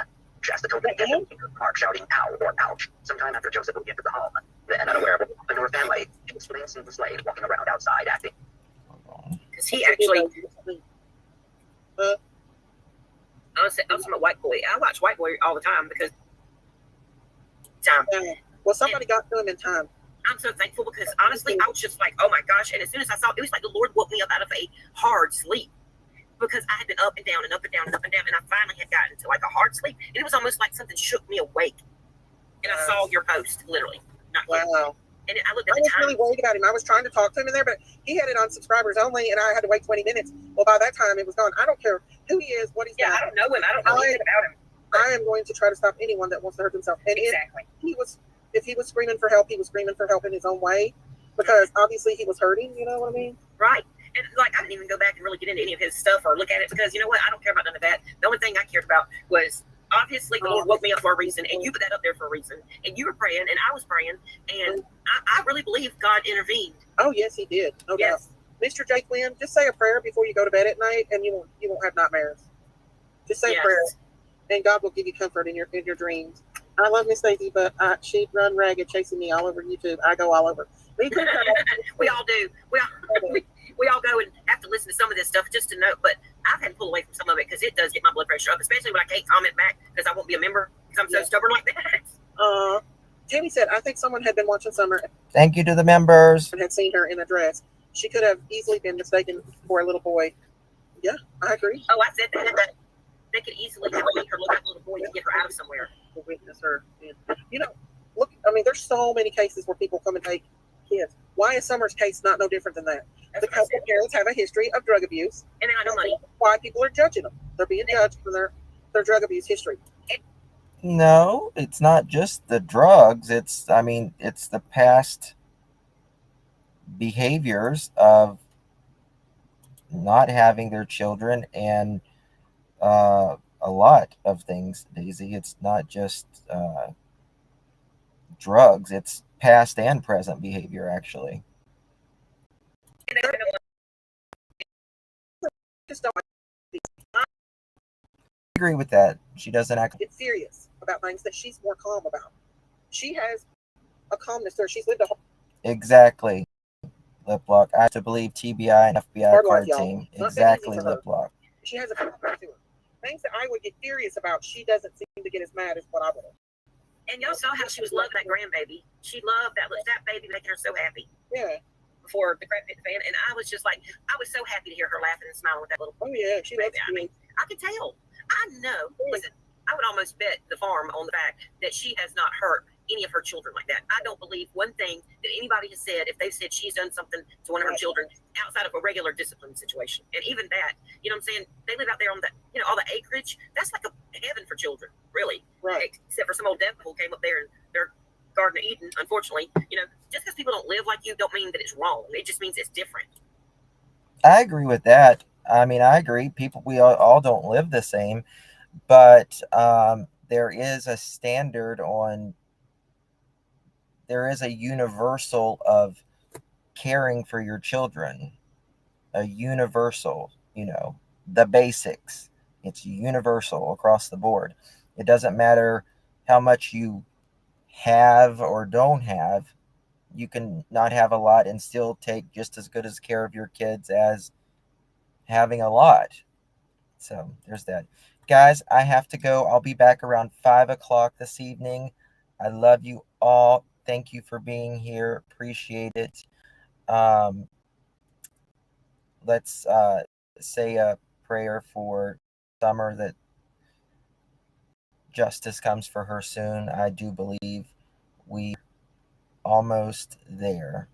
Shasta told me to get in the park shouting, "Ow," or "ouch," sometime after Joseph moved into the home. Then, unaware of what happened to her family, she explains to the slave walking around outside acting. Because he actually... I'm a White Boy. I watch White Boy all the time because... Well, somebody got to him in time. I'm so thankful because, honestly, I was just like, oh my gosh. And as soon as I saw it was like the Lord woke me up out of a hard sleep. Because I had been up and down and up and down and up and down, and I finally had gotten to like a hard sleep, and it was almost like something shook me awake. And I saw your post, literally. Wow. And I looked at the time. I was really worried about him. I was trying to talk to him in there, but he had it on subscribers only, and I had to wait 20 minutes. Well, by that time, it was gone. I don't care who he is, what he's done. I don't know him. I don't know anything about him. I am going to try to stop anyone that wants to hurt himself. And exactly. If he was screaming for help, he was screaming for help in his own way, because obviously he was hurting. You know what I mean? Right. And like, I didn't even go back and really get into any of his stuff or look at it because you know what? I don't care about none of that. The only thing I cared about was obviously the Lord woke me up for a reason, and you put that up there for a reason, and you were praying, and I was praying, and I really believe God intervened. Oh yes, He did. No doubt. Mr. J. Quinn, just say a prayer before you go to bed at night, and you won't have nightmares. Just say a prayer. and God will give you comfort in your dreams. I love Miss Daisy, but she'd run ragged chasing me all over YouTube. I go all over. We all do. We all go and have to listen to some of this stuff just to know. But I've had to pull away from some of it because it does get my blood pressure up, especially when I can't comment back because I won't be a member because I'm so stubborn like that. Jamie said, I think someone had been watching Summer. Thank you to the members. And had seen her in a dress. She could have easily been mistaken for a little boy. Yeah, I agree. Oh, I said that. They could easily have made her look like a little boy to get her out of somewhere. To witness her. You know, look, I mean, there's so many cases where people come and take kids. Why is Summer's case not no different than that? Because the parents have a history of drug abuse. And they got no money. Why people are judging them. They're being judged for their drug abuse history. No, it's not just the drugs. It's the past behaviors of not having their children and a lot of things, Daisy. It's not just drugs. It's past and present behavior, actually. Just don't I agree with that. She doesn't act. get serious about things that she's more calm about. She has a calmness there. She's lived a whole Exactly. Lip lock. I have to believe TBI and FBI hard card life, y'all. team. Not that easy Exactly, for her. lip lock. She has a calmness to her. Things that I would get furious about, she doesn't seem to get as mad as what I would have. And y'all saw how she was loving that grandbaby. She loved that baby, making her so happy. Yeah. Before the Crimefactor fan, and I was just like, I was so happy to hear her laughing and smiling with that little. Oh yeah, she loves baby. I mean, I can tell. I know. Listen, I would almost bet the farm on the fact that she has not hurt any of her children like that. I don't believe one thing that anybody has said if they've said she's done something to one of her children outside of a regular discipline situation. And even that, you know what I'm saying? They live out there on the, all the acreage. That's like a heaven for children, really. Right. Except for some old devil came up there and their Garden of Eden, unfortunately. Just because people don't live like you don't mean that it's wrong. It just means it's different. I agree with that. I mean, I agree. We all don't live the same, but there is a standard on. There is a universal of caring for your children. A universal, the basics. It's universal across the board. It doesn't matter how much you have or don't have. You can not have a lot and still take just as good as care of your kids as having a lot. So there's that. Guys, I have to go. I'll be back around 5 o'clock this evening. I love you all. Thank you for being here. Appreciate it. Let's say a prayer for Summer that justice comes for her soon. I do believe we almost there.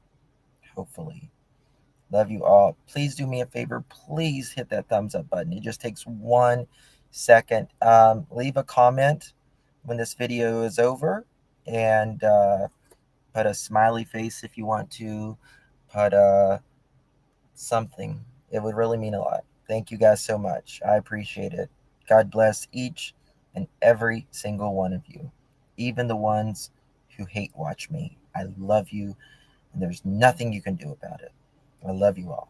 Hopefully. Love you all. Please do me a favor. Please hit that thumbs up button. It just takes 1 second. Leave a comment when this video is over and put a smiley face if you want to. Put something. It would really mean a lot. Thank you guys so much. I appreciate it. God bless each and every single one of you, even the ones who hate watch me. I love you, and there's nothing you can do about it. I love you all.